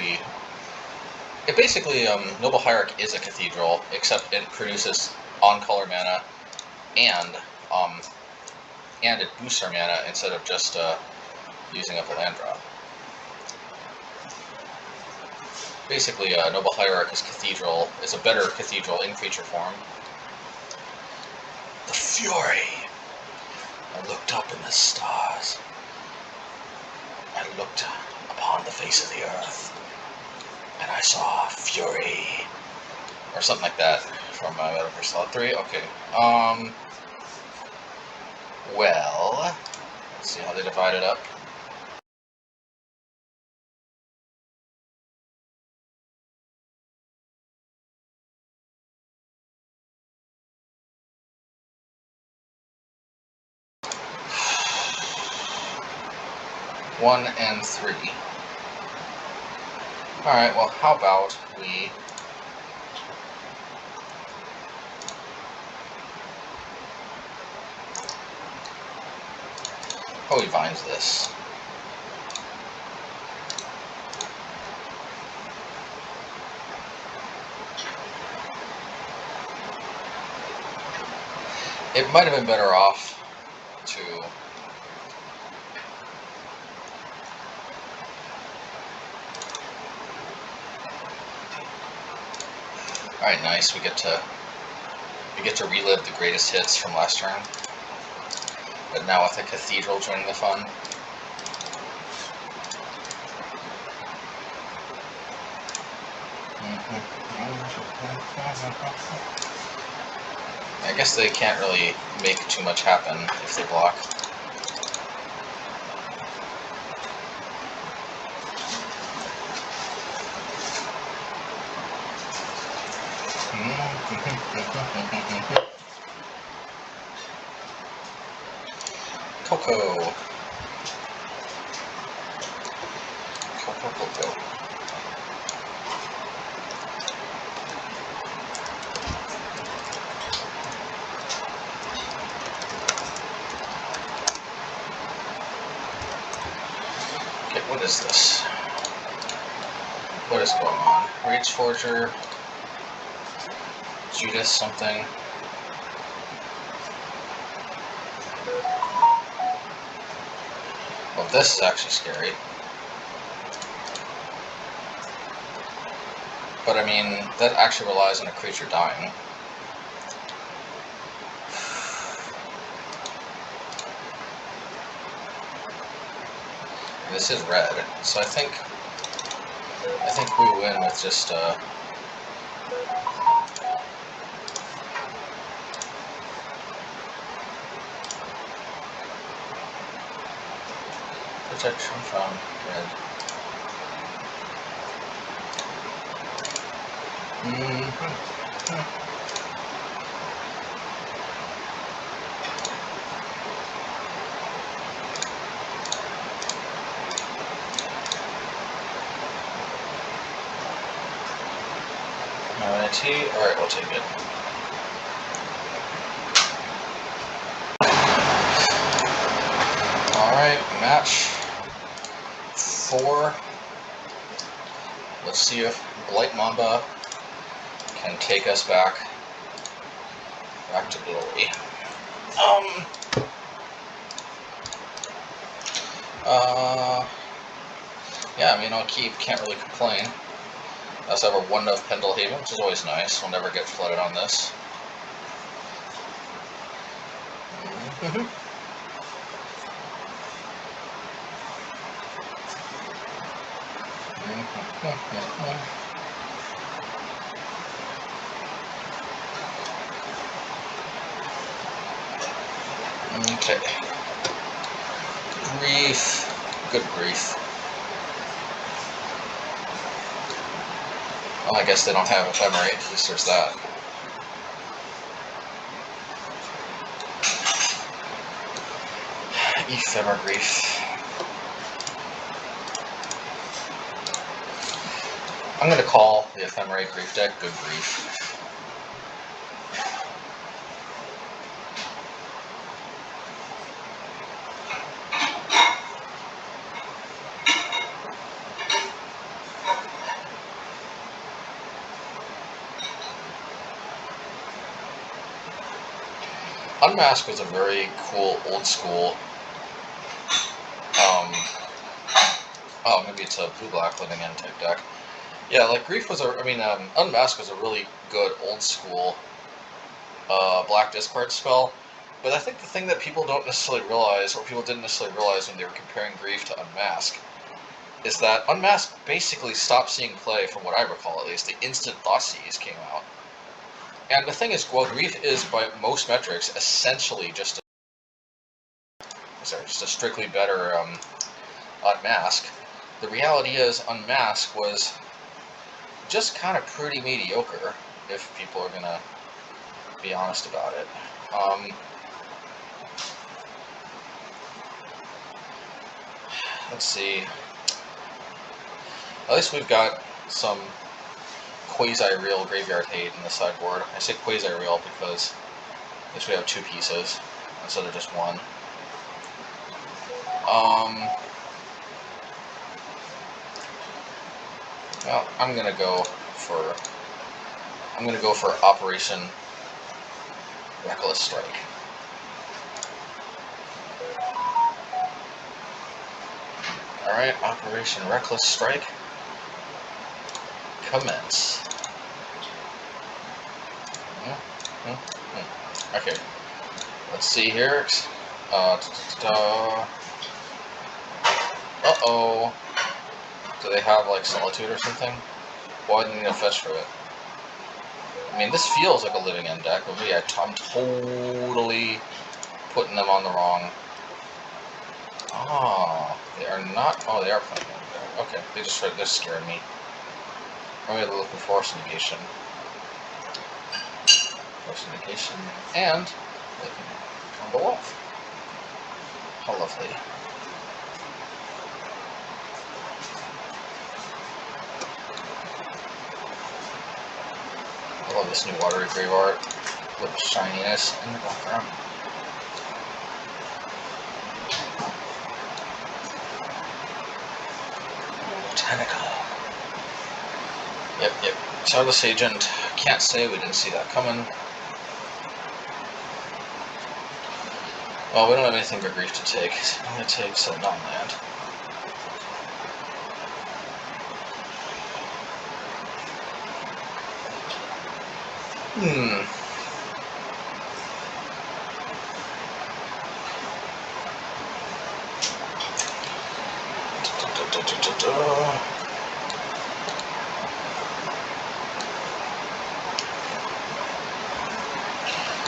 it basically, Noble Hierarch is a Cathedral, except it produces on-color mana and it boosts our mana instead of just using up a land drop. Basically, Noble Hierarch is a better Cathedral in creature form. The Fury! I looked up in the stars. I looked upon the face of the earth, and I saw Fury. Or something like that from Metal for Slot 3. Okay. Well, let's see how they divide it up. One and 3. Alright, well, how about we... Oh, he vines this. It might have been better off to... Alright, nice. We get to relive the greatest hits from last turn. But now with the Cathedral joining the fun. I guess they can't really make too much happen if they block. Coco. Coco. Okay, what is this? What is going on? Rage Forger. Judas something. Well, this is actually scary. But I mean, that actually relies on a creature dying. This is red, so I think we win with just protection from red. Alright, we'll take it. Alright, match 4. Let's see if Blight Mamba can take us back to glory. Yeah, I mean, can't really complain. I also have a 1 of Pendelhaven, which is always nice. We'll never get flooded on this. Okay. Grief. Good grief. Well, I guess they don't have Ephemerate, at least there's that. Ephemer grief. I'm going to call the Ephemerate grief deck good grief. Unmask was a very cool, old school, oh, maybe it's a blue-black living end type deck. Yeah, like Grief was Unmask was a really good, old school, black discard spell, but I think the thing that people don't necessarily realize, or people didn't necessarily realize when they were comparing Grief to Unmask, is that Unmask basically stopped seeing play, from what I recall at least, the instant Thoughtseize came out. And the thing is, while Grief is, by most metrics, essentially just a strictly better Unmask, the reality is Unmask was just kind of pretty mediocre, if people are going to be honest about it. Let's see. At least we've got some quasi-real graveyard hate in the sideboard. I say quasi-real because at least we have 2 pieces instead of just 1. Well, I'm gonna go for Operation Reckless Strike. Alright, Operation Reckless Strike. Commence. Okay. Let's see here. Uh-oh. Do they have, like, Solitude or something? Why didn't they fetch for it? I mean, this feels like a living end deck, but yeah, I'm totally putting them on the wrong... Oh, they are not... Oh, they are playing end deck. Okay, they're scaring me. I'm going to look for Force Negation. Force Negation, and they can combo off. How lovely. I love this new watery grave art with the shininess in the background. Botanical. Yep. Charles Agent, can't say we didn't see that coming. Well, we don't have anything but grief to take. It only takes a non-land.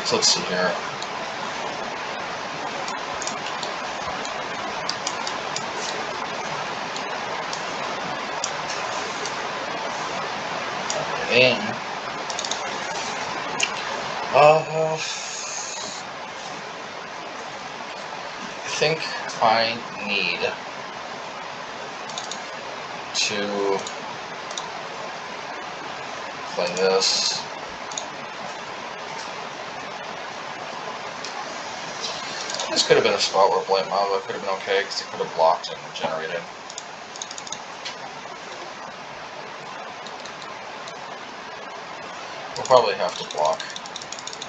So let's see here. I think I need to play this. This could have been a spot where Blight Mava could have been okay because it could have blocked and generated. We'll probably have to block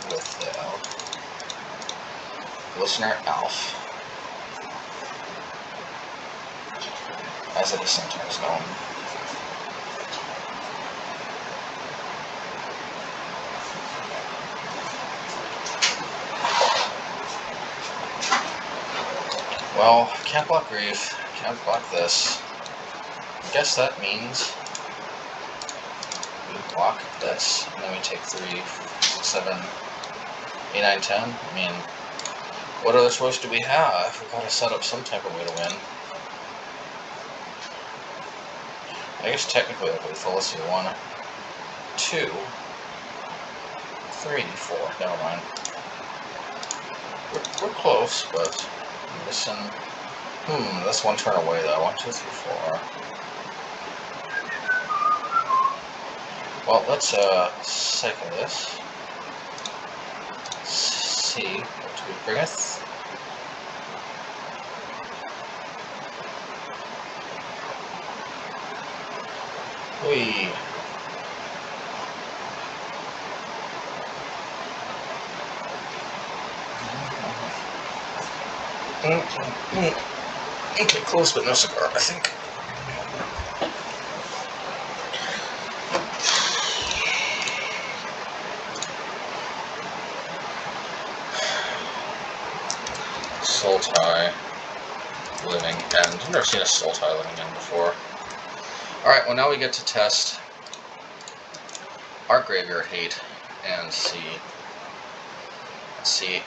with the Glistener Elf as a Dissenter is going. Well, can't block Grief, can't block this. I guess that means we block this, and then we take 3, 6, 7, 8, 9, 10. I mean, what other choice do we have? We've got to set up some type of way to win. I guess technically like lethal. Let's see, 1, 2, 3, 4. Never mind. We're close, but I'm missing. That's one turn away though. 1, 2, 3, 4. Well, let's cycle this. See what we bringeth. We okay, close but no cigar, I think. Soul Tie Living End. I've never seen a Soul Tie Living End before. Alright, well now we get to test our Graveyard Hate and see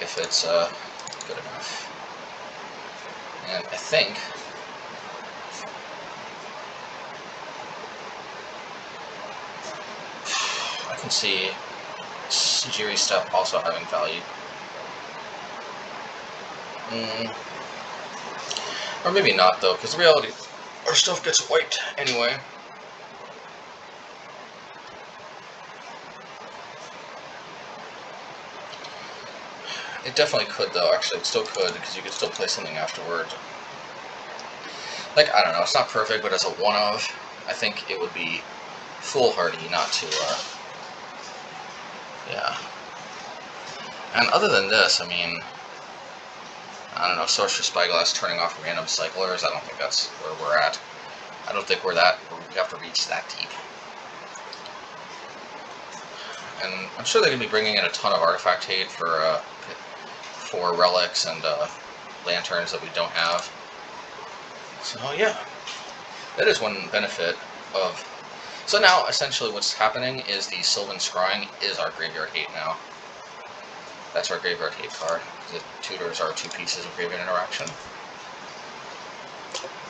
if it's good enough. And I think I can see Sejiri Steppe also having value. Or maybe not though, because in reality our stuff gets wiped anyway. It definitely could though, actually. It still could, because you could still play something afterward. Like, I don't know, it's not perfect, but as a one-of, I think it would be foolhardy not to, yeah. And other than this, I mean, I don't know, Sorcerer Spyglass turning off random cyclers, I don't think that's where we're at. I don't think we have to reach that deep. And I'm sure they're going to be bringing in a ton of artifact hate for relics and lanterns that we don't have. So yeah, that is one benefit of... So now, essentially what's happening is the Sylvan Scrying is our Graveyard Hate now. That's our Graveyard Hate card. It tutors our 2 pieces of Graveyard Interaction.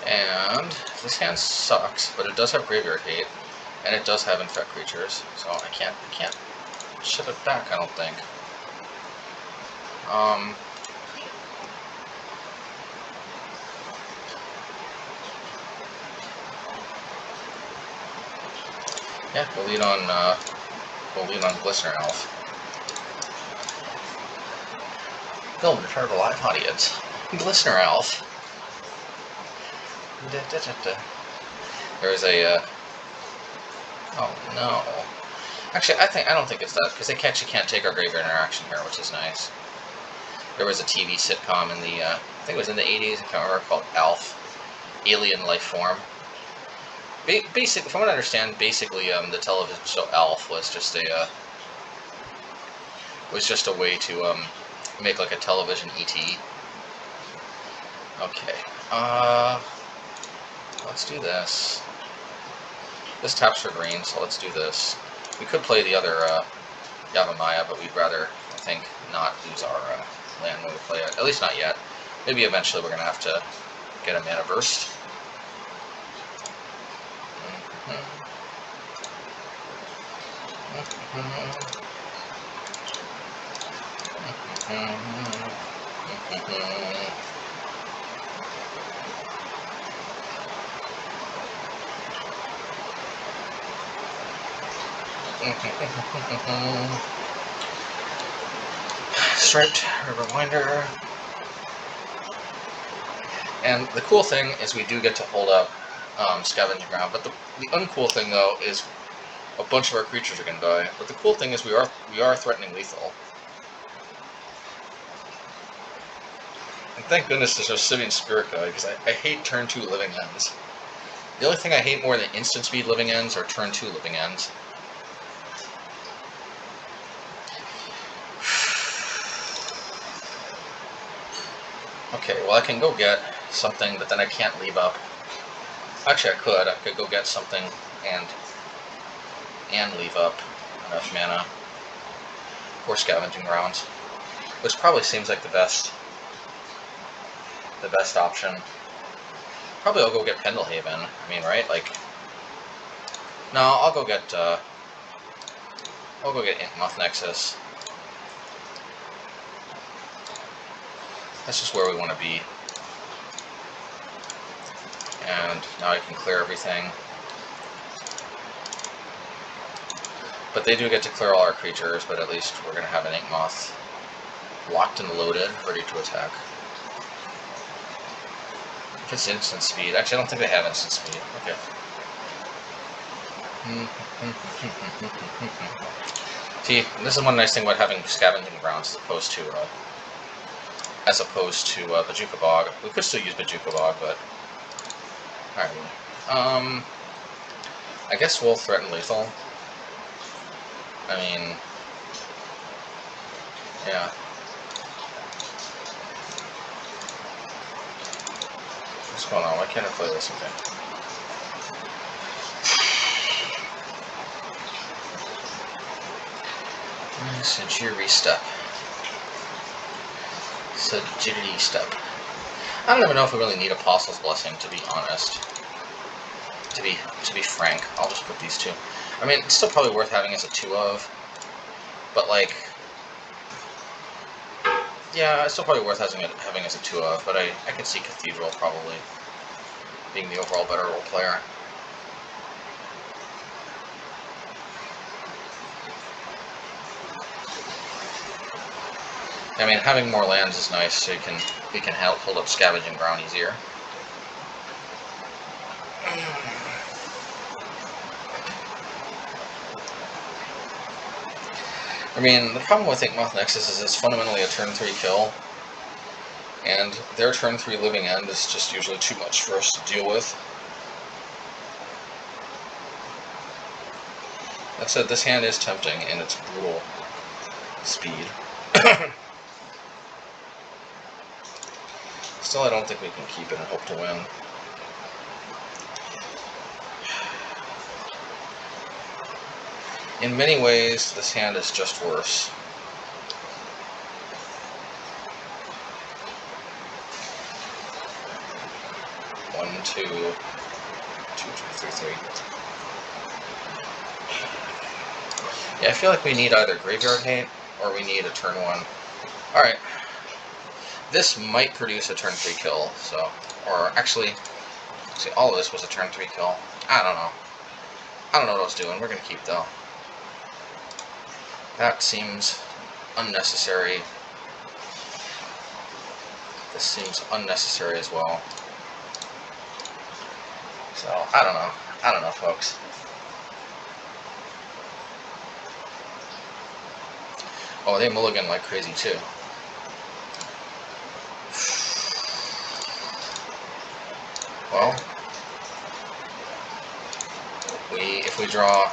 And this hand sucks, but it does have Graveyard Hate, and it does have Infect creatures, so I can't ship it back, I don't think. Yeah, we'll lead on Glistener Elf. Film in front of a live audience. Glistener Elf. There's a oh no. Actually, I don't think it's that, because they actually can't take our graveyard interaction here, which is nice. There was a TV sitcom in the, I think it was in the 80s, I can't remember, called Alf. Alien Life Form. Basically, from what I understand, basically, the television show Alf was just a way to, make like a television ET. Okay. Let's do this. This taps for green, so let's do this. We could play the other, Yavimaya, but we'd rather, I think, not lose our, land when we play it. At least not yet. Maybe eventually we're going to have to get a mana burst. Striped Riverwinder. And the cool thing is we do get to hold up Scavenging Ground, but the uncool thing though is a bunch of our creatures are going to die. But the cool thing is we are threatening lethal. And thank goodness there's no Sibian Spirit Guide, because I hate turn 2 living ends. The only thing I hate more than instant speed living ends are turn 2 living ends. Okay, well I can go get something, but then I can't leave up. Actually, I could go get something and leave up enough mana for Scavenging Grounds, which probably seems like the best option. Probably I'll go get Pendelhaven. I mean, right? Like, no, I'll go get Inkmoth Nexus. That's just where we want to be. And now I can clear everything. But they do get to clear all our creatures, but at least we're going to have an Inkmoth locked and loaded, ready to attack. If it's instant speed. Actually, I don't think they have instant speed. Okay. See, this is one nice thing about having Scavenging Grounds as opposed to Bajuka Bog. We could still use Bajuka Bog, but alright. I guess we'll threaten lethal. I mean, yeah. What's going on? Why can't I play this again? Sejiri Steppe. Sejiri Steppe. I don't even know if we really need Apostle's Blessing, to be honest. To be frank, I'll just put these two. I mean, it's still probably worth having as a 2-of, but like, yeah, it's still probably worth having as a 2-of, but I can see Cathedral probably being the overall better role player. I mean, having more lands is nice, so we can help hold up Scavenging Ground easier. I mean, the problem with Inkmoth Nexus is it's fundamentally a turn 3 kill, and their turn 3 living end is just usually too much for us to deal with. That said, this hand is tempting in its brutal speed. Still, I don't think we can keep it and hope to win. In many ways, this hand is just worse. One, two, 2, 2, 3, 3. Yeah, I feel like we need either Graveyard Hate or we need a turn 1. Alright. This might produce a turn 3 kill, so... Or actually... See, all of this was a turn 3 kill. I don't know. I don't know what I was doing. We're gonna keep, though. That seems unnecessary. This seems unnecessary as well. So, I don't know. I don't know, folks. Oh, they mulligan like crazy too. Well, if we draw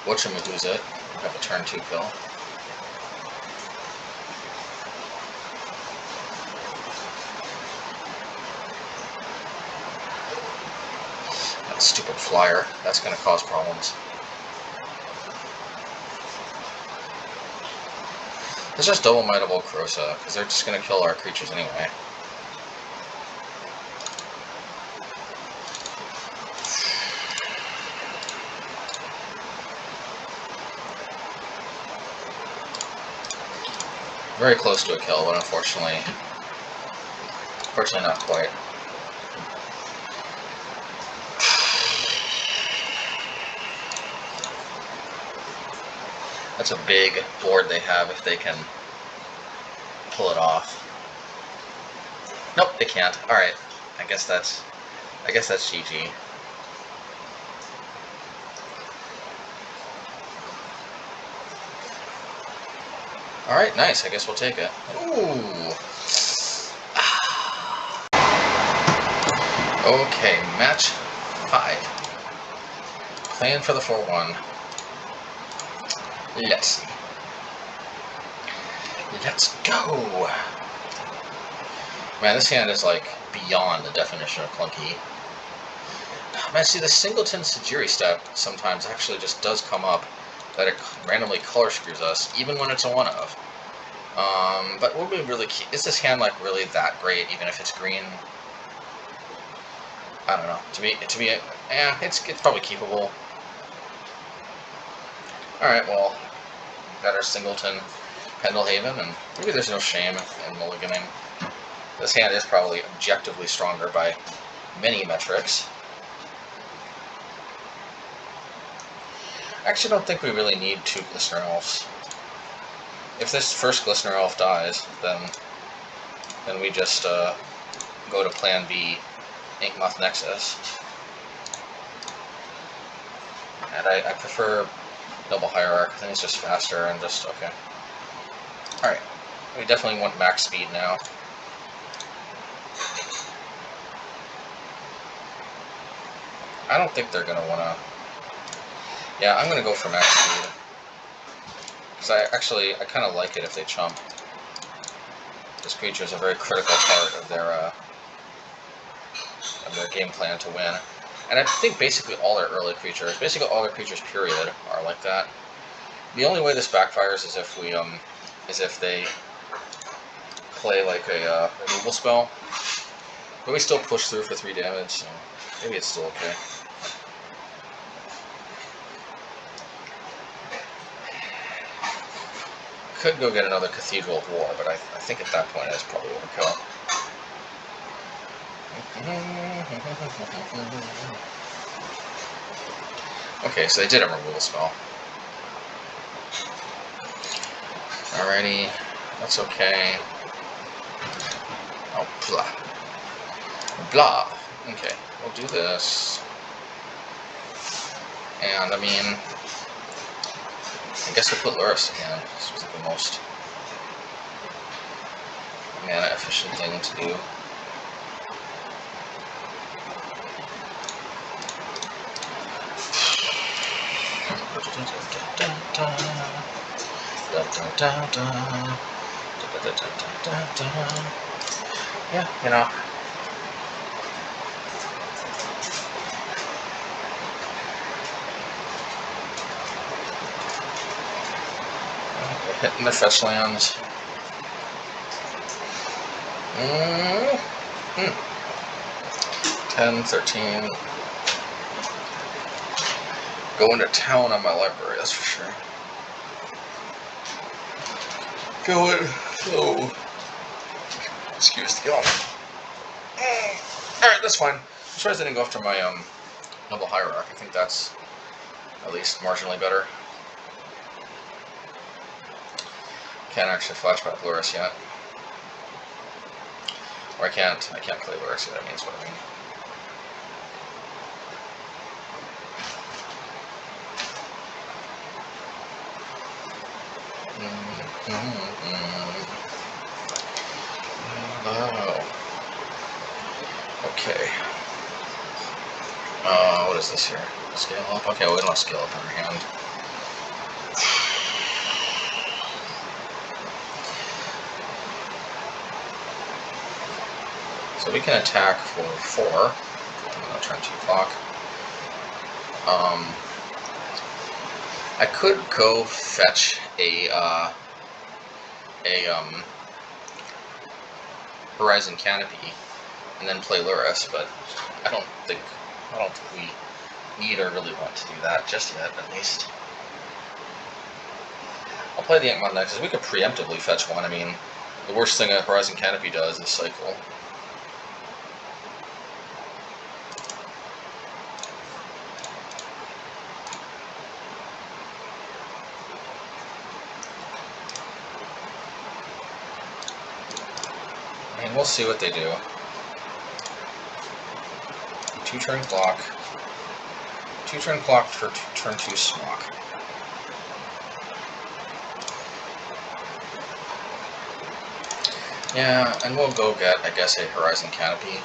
whatchamahoo's it, we have a turn 2 kill. That stupid flyer, that's going to cause problems. Let's just double might of Old Krosa, because they're just going to kill our creatures anyway. Very close to a kill, but unfortunately not quite. That's a big board they have if they can pull it off. Nope, they can't. Alright. I guess that's GG. Alright, nice. I guess we'll take it. Ooh. Okay, match 5. Playing for the 4-1. Let's see. Let's go! Man, this hand is like beyond the definition of clunky. Man, see, the singleton Sejiri Steppe sometimes actually just does come up that it randomly color screws us, even when it's a one-of. But what we really is this hand like really that great, even if it's green? I don't know. To be, it's probably keepable. All right, well, got our singleton Pendelhaven, and maybe there's no shame in mulliganing. This hand is probably objectively stronger by many metrics. I actually don't think we really need 2 Glistener Elves. If this first Glistener Elf dies, then we just go to Plan B, Inkmoth Nexus. And I prefer Ignoble Hierarch. I think it's just faster and just okay. Alright, we definitely want max speed now. I don't think they're gonna wanna. Yeah, I'm gonna go for max speed. Because I kind of like it if they chump. This creature is a very critical part of their game plan to win. And I think basically all their early creatures, period, are like that. The only way this backfires is if we if they play like a removal spell. But we still push through for 3 damage, so maybe it's still okay. Could go get another Cathedral of War, but I think at that point that's probably overkill. Okay, so they did a removal spell. Alrighty, that's okay. Oh, blah. Blah. Okay, we'll do this. And, I mean, I guess we'll put Luris again. This was the most mana efficient thing to do. Yeah, you know. Hitting the fetch lands. 10, 13. Going to town on my library, that's for sure. Going. Oh. Excuse the yawn. Alright, that's fine. I'm surprised I didn't go after my Ignoble Hierarch. I think that's at least marginally better. Can't actually flashback Luris yet. Or I can't play Luris yet, that means what I mean. Oh. Okay. What is this here? Scale up? Okay, we don't scale up in our hand. So we can attack for 4. I'm going to turn 2 clock. I could go fetch a Horizon Canopy and then play Lurrus, but I don't think we need or really want to do that just yet, at least. I'll play the Inkmoth Nexus. We could preemptively fetch one. I mean, the worst thing a Horizon Canopy does is cycle. And we'll see what they do. 2-turn clock. 2-turn clock for turn 2 smock. Yeah, and we'll go get, I guess, a Horizon Canopy.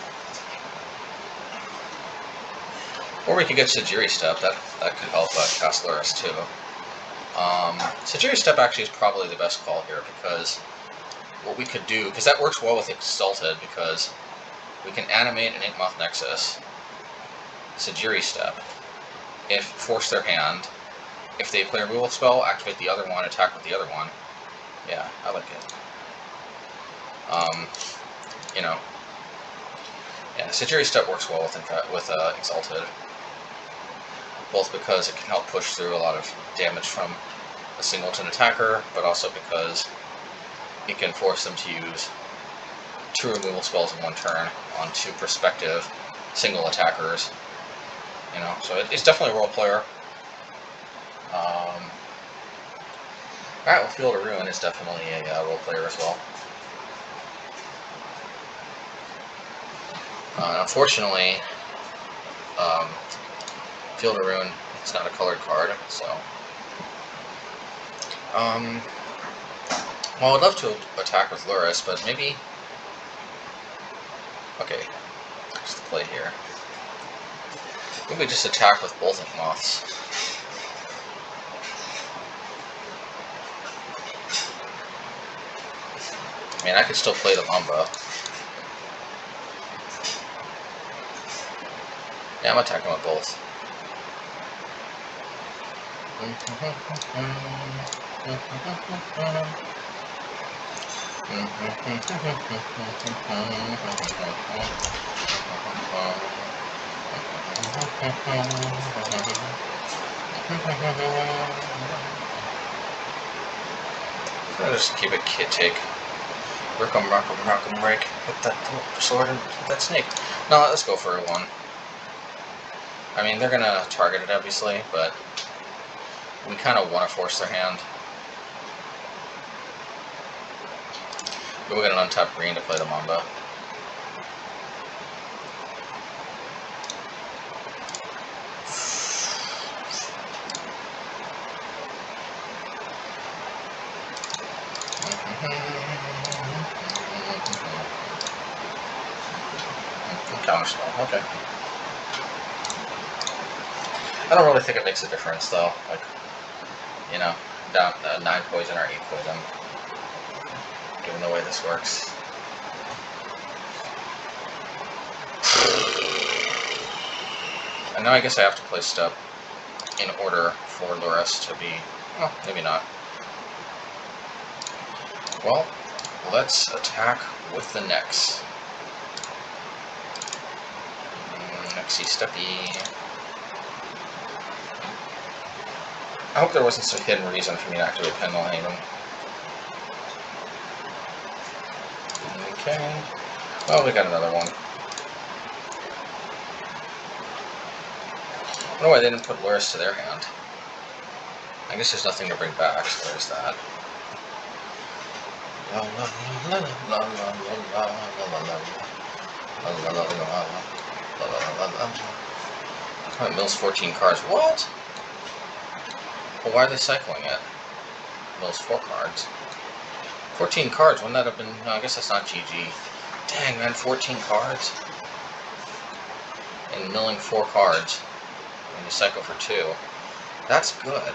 Or we could get Sejiri Steppe. That could help cast Lurrus too. Sejiri Steppe actually is probably the best call here, because what we could do, because that works well with Exalted, because we can animate an Inkmoth Nexus, Sejiri Steppe, force their hand. If they play a removal spell, activate the other one, attack with the other one. Yeah, I like it. You know, yeah, Sejiri Steppe works well with Exalted, both because it can help push through a lot of damage from a singleton attacker, but also because it can force them to use 2 removal spells in 1 turn on 2 prospective single attackers. You know, so it's definitely a role player. Alright, well, Field of Ruin is definitely a role player as well. Unfortunately, Field of Ruin is not a colored card, so... well, I'd love to attack with Lurrus, but maybe... Okay, what's the play here? Maybe just attack with both Inkmoths. I mean, I could still play the Mamba. Yeah, I'm attacking with both. I'll just keep it take. Rock'em, rake. Hit that sword and hit that snake. No, let's go for a 1. I mean, they're gonna target it, obviously, but we kind of want to force their hand. We'll get an untapped green to play the Mamba. Counterspell, okay. I don't really think it makes a difference, though. Like, you know, down 9 poison or 8 poison, given the way this works. And now I guess I have to play Steppe in order for Lurrus to be... well, maybe not. Well, let's attack with the Nex. Nexy Steppe. I hope there wasn't some hidden reason for me to activate Pendelhaven. Okay. Well, we got another one. I don't know why they didn't put Lurrus to their hand. I guess there's nothing to bring back, so there's that. Oh, it mills 14 cards. What? Well, why are they cycling it? Mills 4 cards. 14 cards, wouldn't that have been... No, I guess that's not GG. Dang, man, 14 cards. And milling 4 cards. And you cycle for 2. That's good.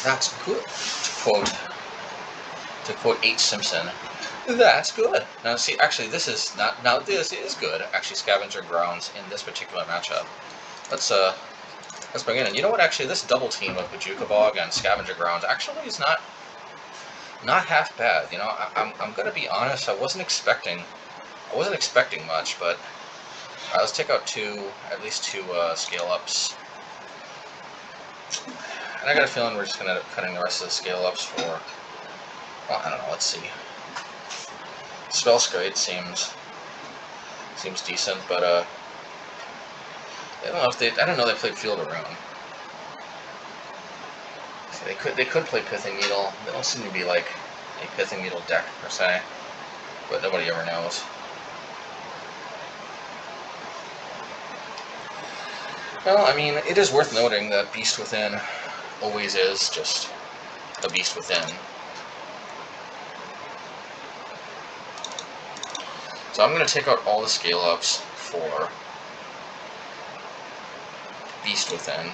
That's good. To quote H. Simpson. That's good. Now, see, actually, this is not... Now, this is good. Actually, Scavenger Grounds in this particular matchup. Let's bring it in. You know what, actually, this double team of Bojuka Bog and Scavenger Grounds actually is not half bad. You know, I'm gonna be honest, I wasn't expecting much, but alright, let's take out at least two scale ups. And I got a feeling we're just gonna end up cutting the rest of the scale ups for, well, I don't know, let's see. Spellskite seems decent, but I don't know they played Field of Ruin. See, they could play Pithing Needle. They don't seem to be like a Pithing Needle deck per se, but nobody ever knows. Well, I mean, it is worth noting that Beast Within always is just a Beast Within. So I'm going to take out all the scale ups for Beast Within.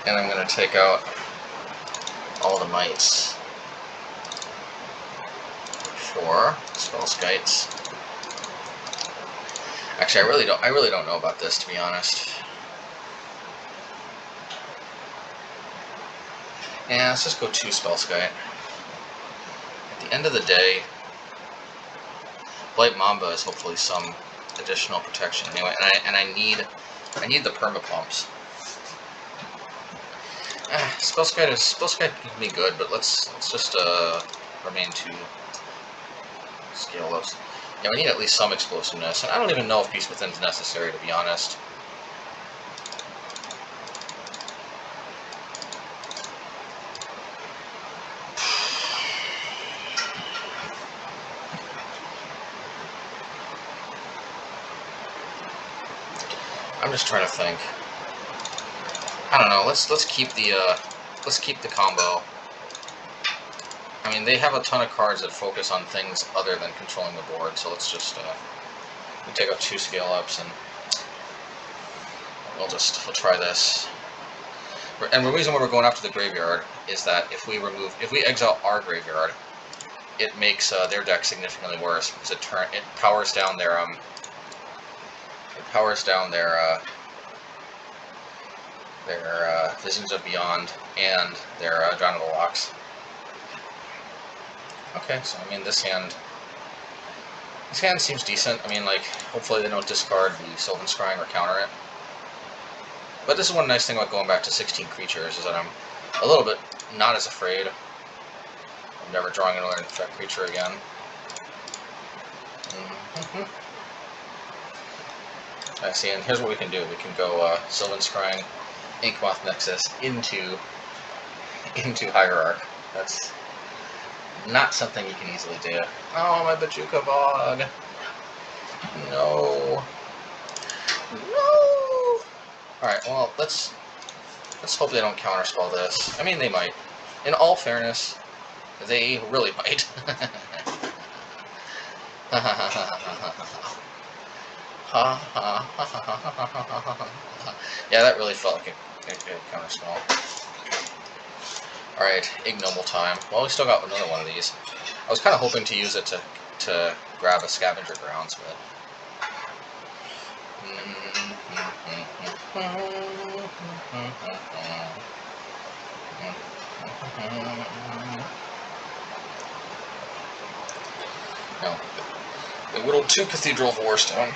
And I'm going to take out all the mites for Spellskites. Actually, I really don't know about this, to be honest. Yeah, let's just go 2 Spellskite. At the end of the day, Blight Mamba is hopefully some additional protection anyway, and I need the permapumps. Spellskite can be good, but let's just remain 2 scale ups. Yeah, we need at least some explosiveness, and I don't even know if Beast Within is necessary, to be honest. I'm just trying to think. I don't know. Let's keep the combo. I mean, they have a ton of cards that focus on things other than controlling the board, so let's just we take out 2 scale ups and we'll try this. And the reason why we're going after the graveyard is that if we exile our graveyard, it makes their deck significantly worse because it powers down their Visions of Beyond and their Drown of the Locks. Okay, so I mean this hand seems decent. I mean, like, hopefully they don't discard the Sylvan Scrying or counter it. But this is one nice thing about going back to 16 creatures is that I'm a little bit not as afraid of never drawing another Infect creature again. I see, and here's what we can do. We can go Sylvan Scrying, Inkmoth Nexus into Hierarch. That's not something you can easily do. Oh, my Bojuka Bog. No. No. Alright, well, let's hope they don't counterspell this. I mean, they might. In all fairness, they really might. Yeah, that really felt like a counterspell. Alright, Ignoble time. Well, we still got another one of these. I was kind of hoping to use it to grab a Scavenger Grounds, but... No. We whittled 2 Cathedral of War stone.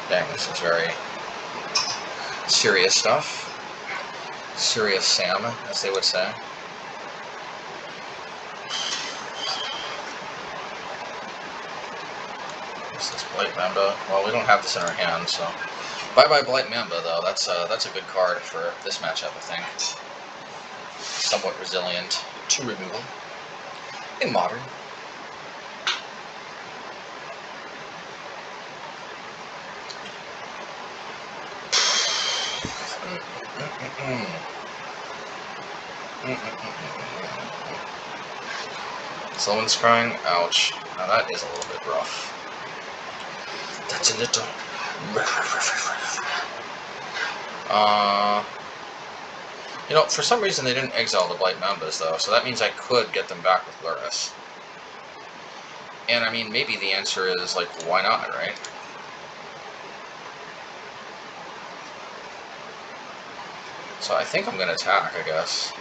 Dang, this is very serious stuff. Serious Sam, as they would say. What's this Blight Mamba? Well, we don't have this in our hand, so Bye-bye Blight Mamba, though. That's a good card for this matchup, I think. Somewhat resilient to removal. In Modern. Someone's crying. Ouch. Now that is a little bit rough. That's a little rough. You know, for some reason they didn't exile the Blight Mambas, though, so that means I could get them back with Lurrus. And, I mean, maybe the answer is, like, why not, right? So I think I'm going to attack, I guess.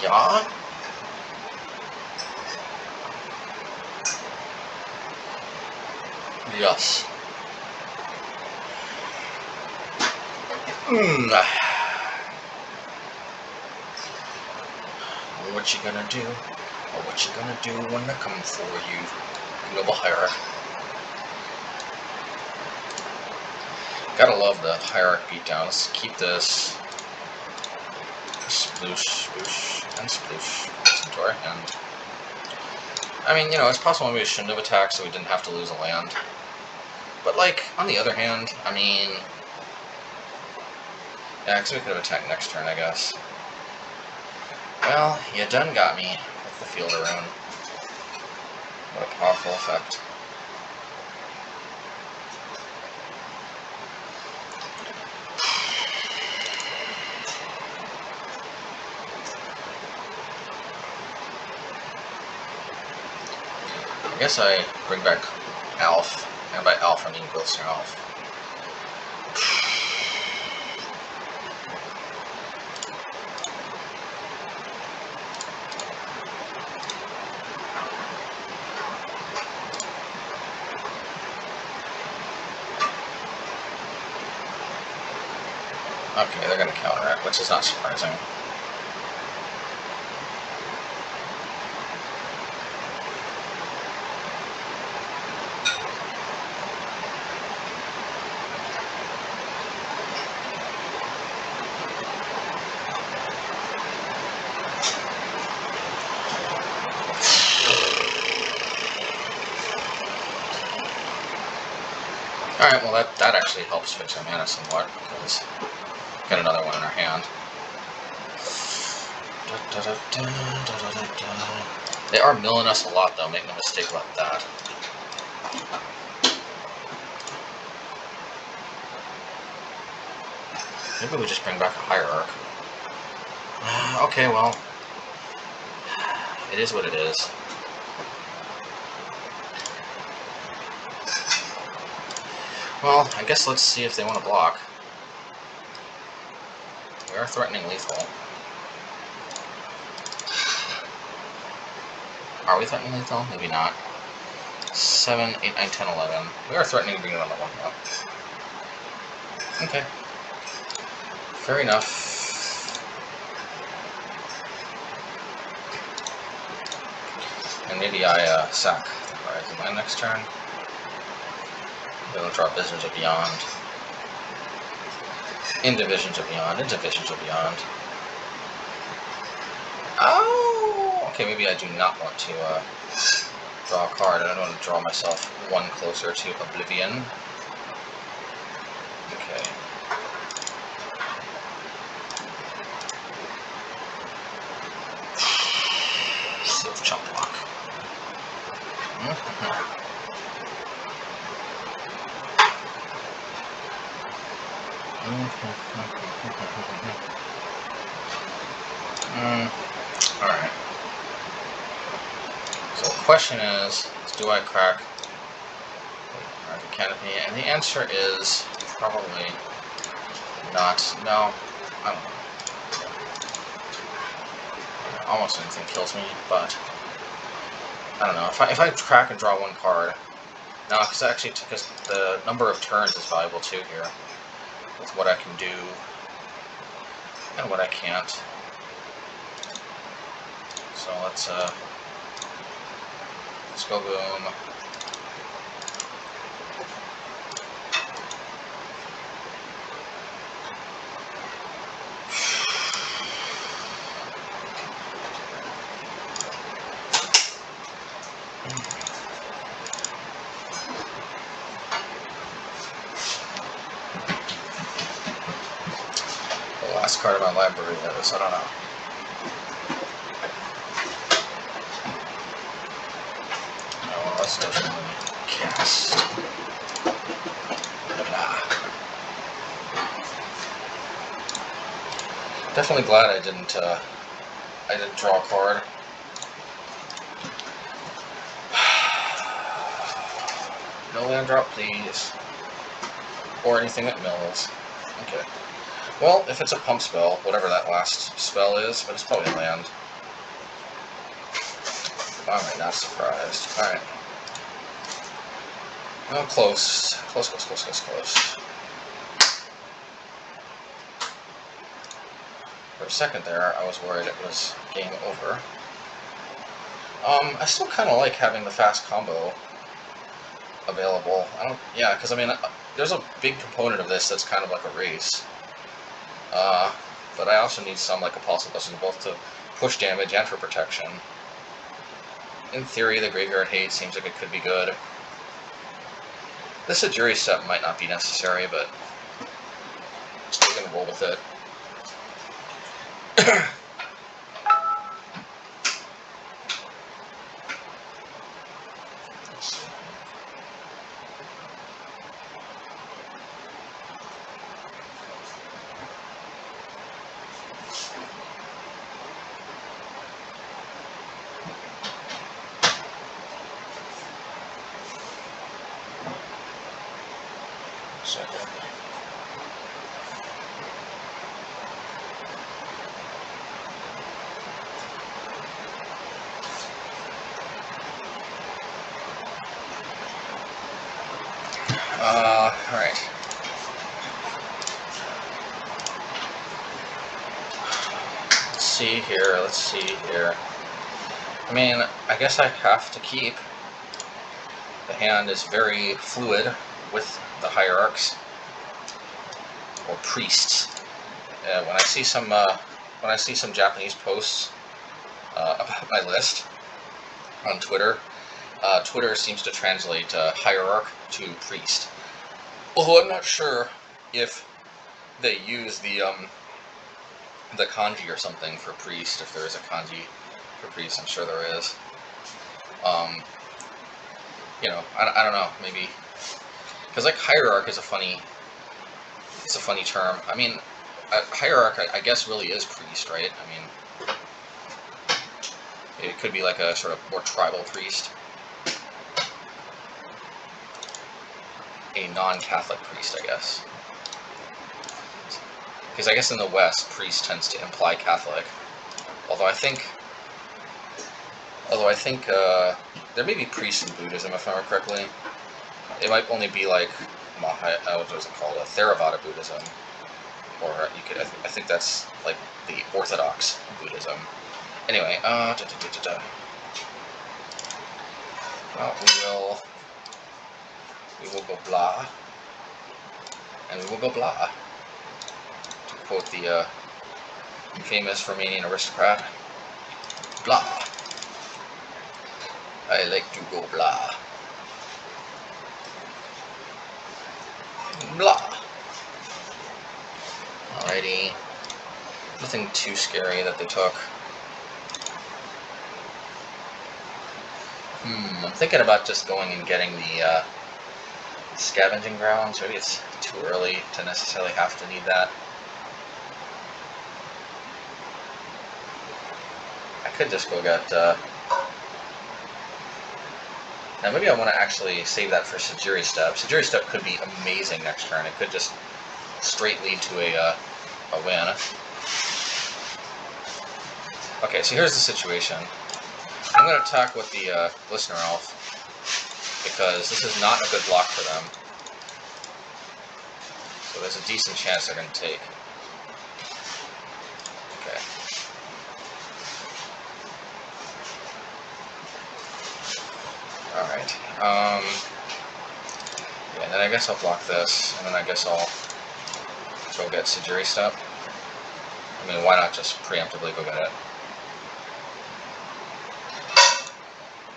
Yeah? Yes. What you gonna do? Or what you gonna do when I come for you, Ignoble Hierarch? Gotta love the Hierarch beatdowns. Keep this. Sploosh, sploosh, and sploosh into our hand. I mean, you know, it's possible maybe we shouldn't have attacked so we didn't have to lose a land. But, like, on the other hand, I mean... Yeah, because we could have attacked next turn, I guess. Well, you done got me with the Field of Ruin. What a powerful effect. I guess I bring back Elf, and by Elf I mean Glistener Elf. Okay, they're going to counteract, which is not surprising. Alright, well that actually helps fix our mana somewhat, because we got another one in our hand. They are milling us a lot, though, make no mistake about that. Maybe we just bring back a Hierarch. Okay, well, it is what it is. Well, I guess let's see if they want to block. We are threatening lethal. Are we threatening lethal? Maybe not. 7, 8, 9, 10, 11. We are threatening to bring it on the 1 up. Okay. Fair enough. And maybe I sack the my next turn. We'll draw Visions of Beyond. Into Visions of Beyond. Into Visions of Beyond. Oh! Okay, maybe I do not want to draw a card. I don't want to draw myself one closer to Oblivion. Okay. Safe chump block. Alright. So the question is do I crack the Canopy? And the answer is probably not. No. I don't know. Almost anything kills me, but I don't know. If I crack and draw one card, no, because actually because the number of turns is valuable too here, with what I can do and what I can't. So let's go boom. Last card of my library is, I don't know. No, let's definitely cast. Nah. Definitely glad I didn't draw a card. No land drop, please. Or anything that mills. Okay. Well, if it's a pump spell, whatever that last spell is, but it's probably land. Alright, not surprised. Alright. Oh, close. Close. For a second there, I was worried it was game over. I still kind of like having the fast combo available. Yeah, because I mean, there's a big component of this that's kind of like a race. But I also need some like Apostle Blessing, both to push damage and for protection. In theory, the Graveyard Hate seems like it could be good. The Sejiri Steppe might not be necessary, but I'm still going to roll with it. Alright. Let's see here. I mean, I guess I have to keep. The hand is very fluid with the hierarchs or priests. When I see some Japanese posts about my list on Twitter, Twitter seems to translate hierarch to priest. Although I'm not sure if they use the kanji or something for priest. If there is a kanji for priest, I'm sure there is. You know, I don't know. Maybe because like hierarch is a funny term. I mean, hierarch I guess really is priest, right? I mean, it could be like a sort of more tribal priest. A non-Catholic priest, I guess. Because I guess in the West, priest tends to imply Catholic. Although I think there may be priests in Buddhism, if I remember correctly. It might only be like what was it called? A Theravada Buddhism, or you could. I think that's like the Orthodox Buddhism. Anyway, well, we will go blah, and we will go blah. To quote the famous Romanian aristocrat, blah. I like to go blah. Blah. Alrighty. Nothing too scary that they took. I'm thinking about just going and getting the scavenging grounds. Maybe it's too early to necessarily have to need that. I could just go get... Now maybe I want to actually save that for Sejiri Steppe. Sejiri Steppe could be amazing next turn. It could just straight lead to a win. Okay, so here's the situation. I'm going to attack with the Glistener Elf, because this is not a good block for them. So there's a decent chance they're going to take. Okay. Alright. Yeah, and then I guess I'll block this, and then I guess I'll go get Sejiri Steppe. I mean, why not just preemptively go get it?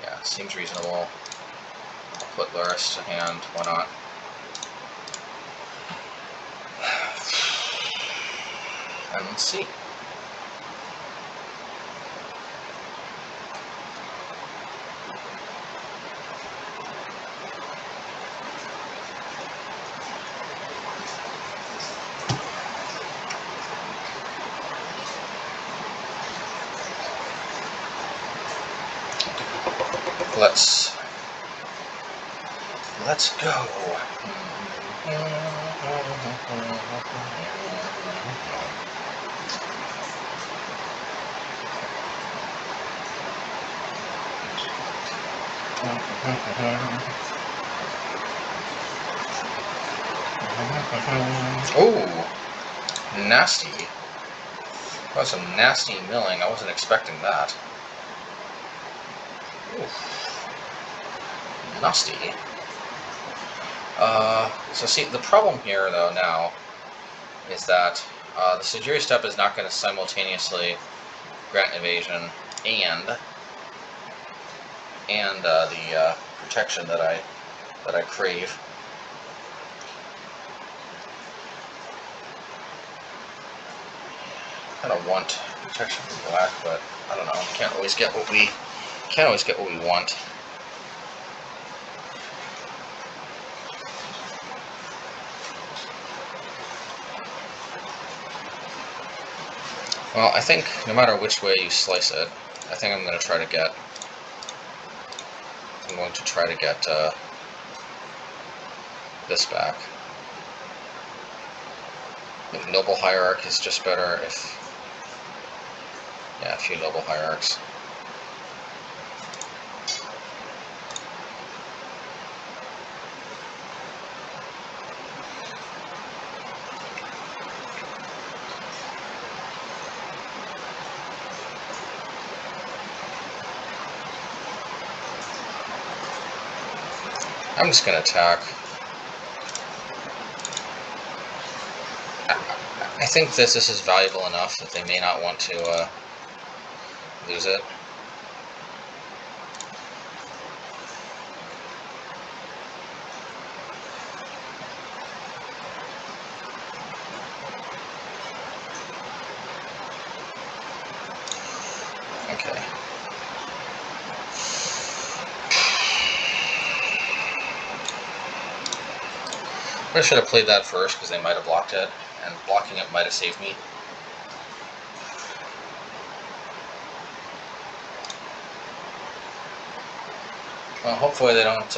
Yeah, seems reasonable. I'll put Luris to hand, why not? And let's see. Let's go. Oh, nasty. That was some nasty milling. I wasn't expecting that. Oof. Nasty. So see, the problem here, though, now, is that the Sejiri Steppe is not going to simultaneously grant evasion and the protection that I crave. I kind of want protection from black, but I don't know. We can't always get what we want. Well, I think no matter which way you slice it, I think I'm going to try to get. I'm going to try to get this back. Ignoble Hierarch is just better if. Yeah, a few Noble Hierarchs. I'm just going to attack. I think this is valuable enough that they may not want to lose it. Okay. I should have played that first because they might have blocked it, and blocking it might have saved me. Well, hopefully they don't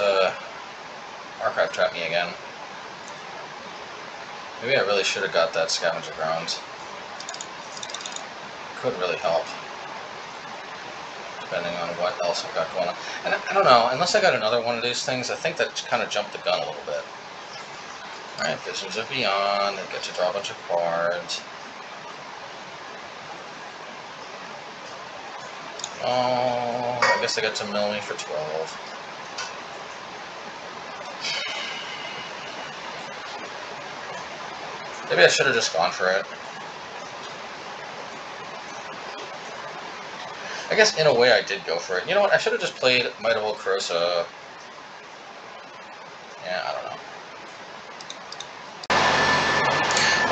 archive trap me again. Maybe I really should have got that scavenger ground. Could really help, depending on what else I've got going on. And I don't know, unless I got another one of these things, I think that kind of jumped the gun a little bit. Alright, Visions of Beyond, I get to draw a bunch of cards. Oh, I guess they got to mill me for 12. Maybe I should have just gone for it. I guess in a way I did go for it. You know what, I should have just played Might of Old Krosa. Yeah, I don't know.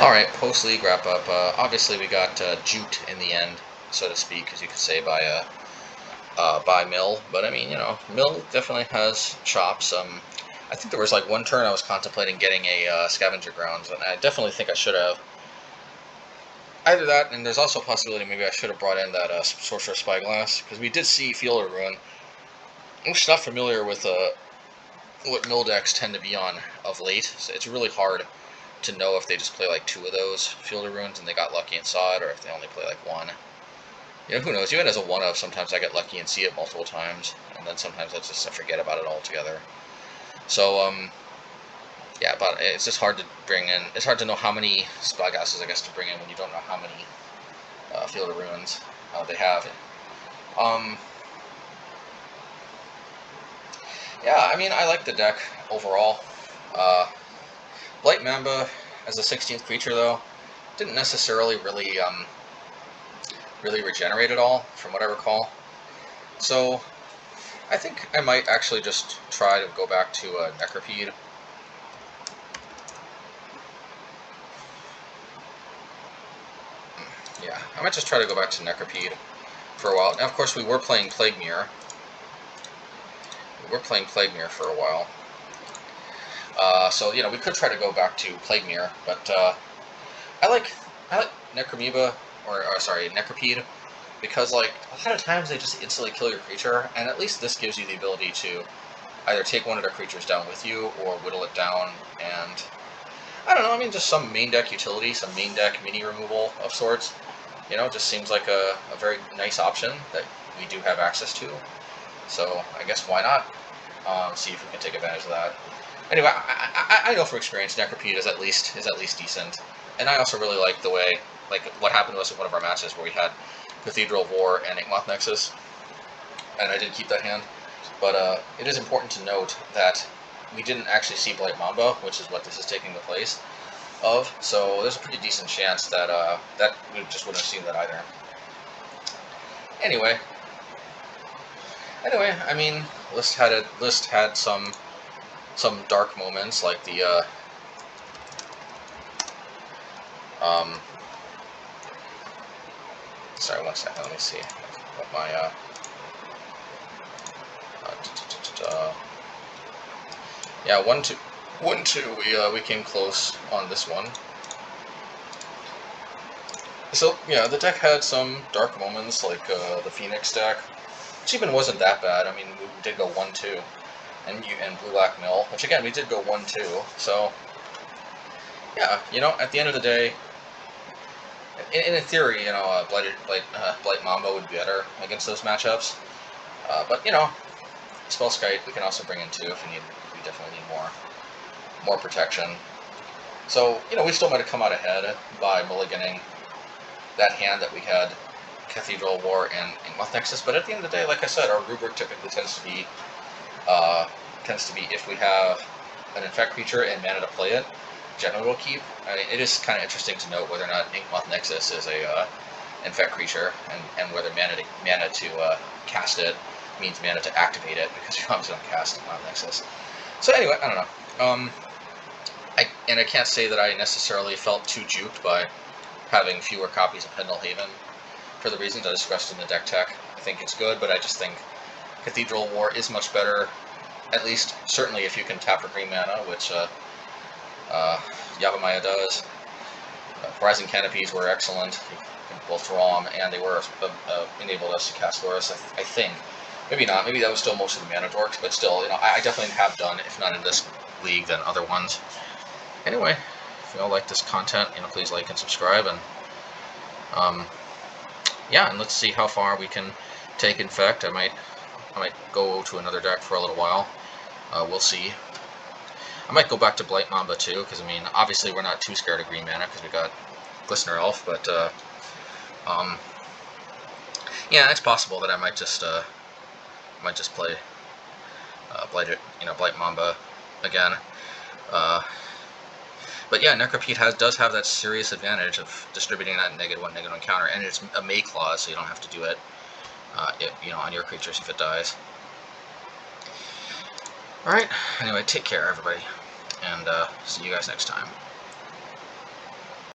Alright, post-league wrap-up. Obviously we got juked in the end, so to speak, as you could say, by Mill. But I mean, you know, Mill definitely has chops. I think there was like one turn I was contemplating getting a Scavenger Grounds, and I definitely think I should have. Either that, and there's also a possibility maybe I should have brought in that Sorcerer Spyglass, because we did see Field of Ruin. I'm just not familiar with what mill decks tend to be on of late, so it's really hard to know if they just play like 2 of those Field of Runes and they got lucky and saw it, or if they only play like 1. You know, who knows? Even as a 1-of, sometimes I get lucky and see it multiple times, and then sometimes I forget about it altogether. So, yeah, but it's just hard to bring in. It's hard to know how many Spellgasses, I guess, to bring in when you don't know how many Field of Runes they have. Yeah, I mean, I like the deck overall. Blight Mamba as a 16th creature, though, didn't necessarily really regenerate at all, from what I recall. So I think I might actually just try to go back to Necropede. Yeah, I might just try to go back to Necropede for a while. Now, of course, we were playing Plague Mirror. For a while. So, you know, we could try to go back to Plague Mirror, but I like Necropede, because, like, a lot of times they just instantly kill your creature, and at least this gives you the ability to either take one of their creatures down with you, or whittle it down, and I don't know, I mean, just some main deck utility, some main deck mini removal of sorts. You know, just seems like a very nice option that we do have access to. So I guess why not see if we can take advantage of that. Anyway, I know from experience Necropede is at least decent, and I also really like the way, like, what happened to us in one of our matches where we had Cathedral of War and Inkmoth Nexus, and I did keep that hand. But it is important to note that we didn't actually see Blight Mamba, which is what this is taking the place of, so there's a pretty decent chance that that we just wouldn't have seen that either. Anyway, I mean, List had some dark moments, like the sorry, one second. Let me see what my yeah, 1-2. We came close on this one. So yeah, the deck had some dark moments, like the Phoenix deck, which even wasn't that bad. I mean, we did go 1-2, and Blue Black Mill, which again we did go 1-2. So yeah, you know, at the end of the day, in theory, you know, Blight Mamba would be better against those matchups. But you know, Spellskite we can also bring in too if we need. We definitely need more protection. So you know, we still might have come out ahead by mulliganing that hand that we had, Cathedral of War and Inkmoth Nexus. But at the end of the day, like I said, our rubric typically tends to be if we have an Infect creature and mana to play it, generally we'll keep. I mean, it is kind of interesting to note whether or not Inkmoth Nexus is a Infect creature, and whether mana to cast it means mana to activate it, because you obviously don't cast Inkmoth Nexus. So anyway, I don't know. I can't say that I necessarily felt too juked by having fewer copies of Pendelhaven for the reasons I discussed in the deck tech. I think it's good, but I just think Cathedral of War is much better, at least certainly if you can tap for green mana, which Yavimaya does. Rising Canopies were excellent. You can both draw them, and they were enabled us to cast Azorius, I think. Maybe not. Maybe that was still most of the mana dorks, but still, you know, I definitely have done, if not in this league, then other ones. Anyway, if you all like this content, you know, please like and subscribe, and yeah, and let's see how far we can take Infect. I might go to another deck for a little while. We'll see. I might go back to Blight Mamba too, because I mean, obviously we're not too scared of green mana because we got Glistener Elf, but yeah, it's possible that I might just play Blight Mamba again. But yeah, Necropede does have that serious advantage of distributing that -1/-1 counter, and it's a May clause, so you don't have to do it, you know, on your creatures if it dies. All right. Anyway, take care, everybody, and see you guys next time.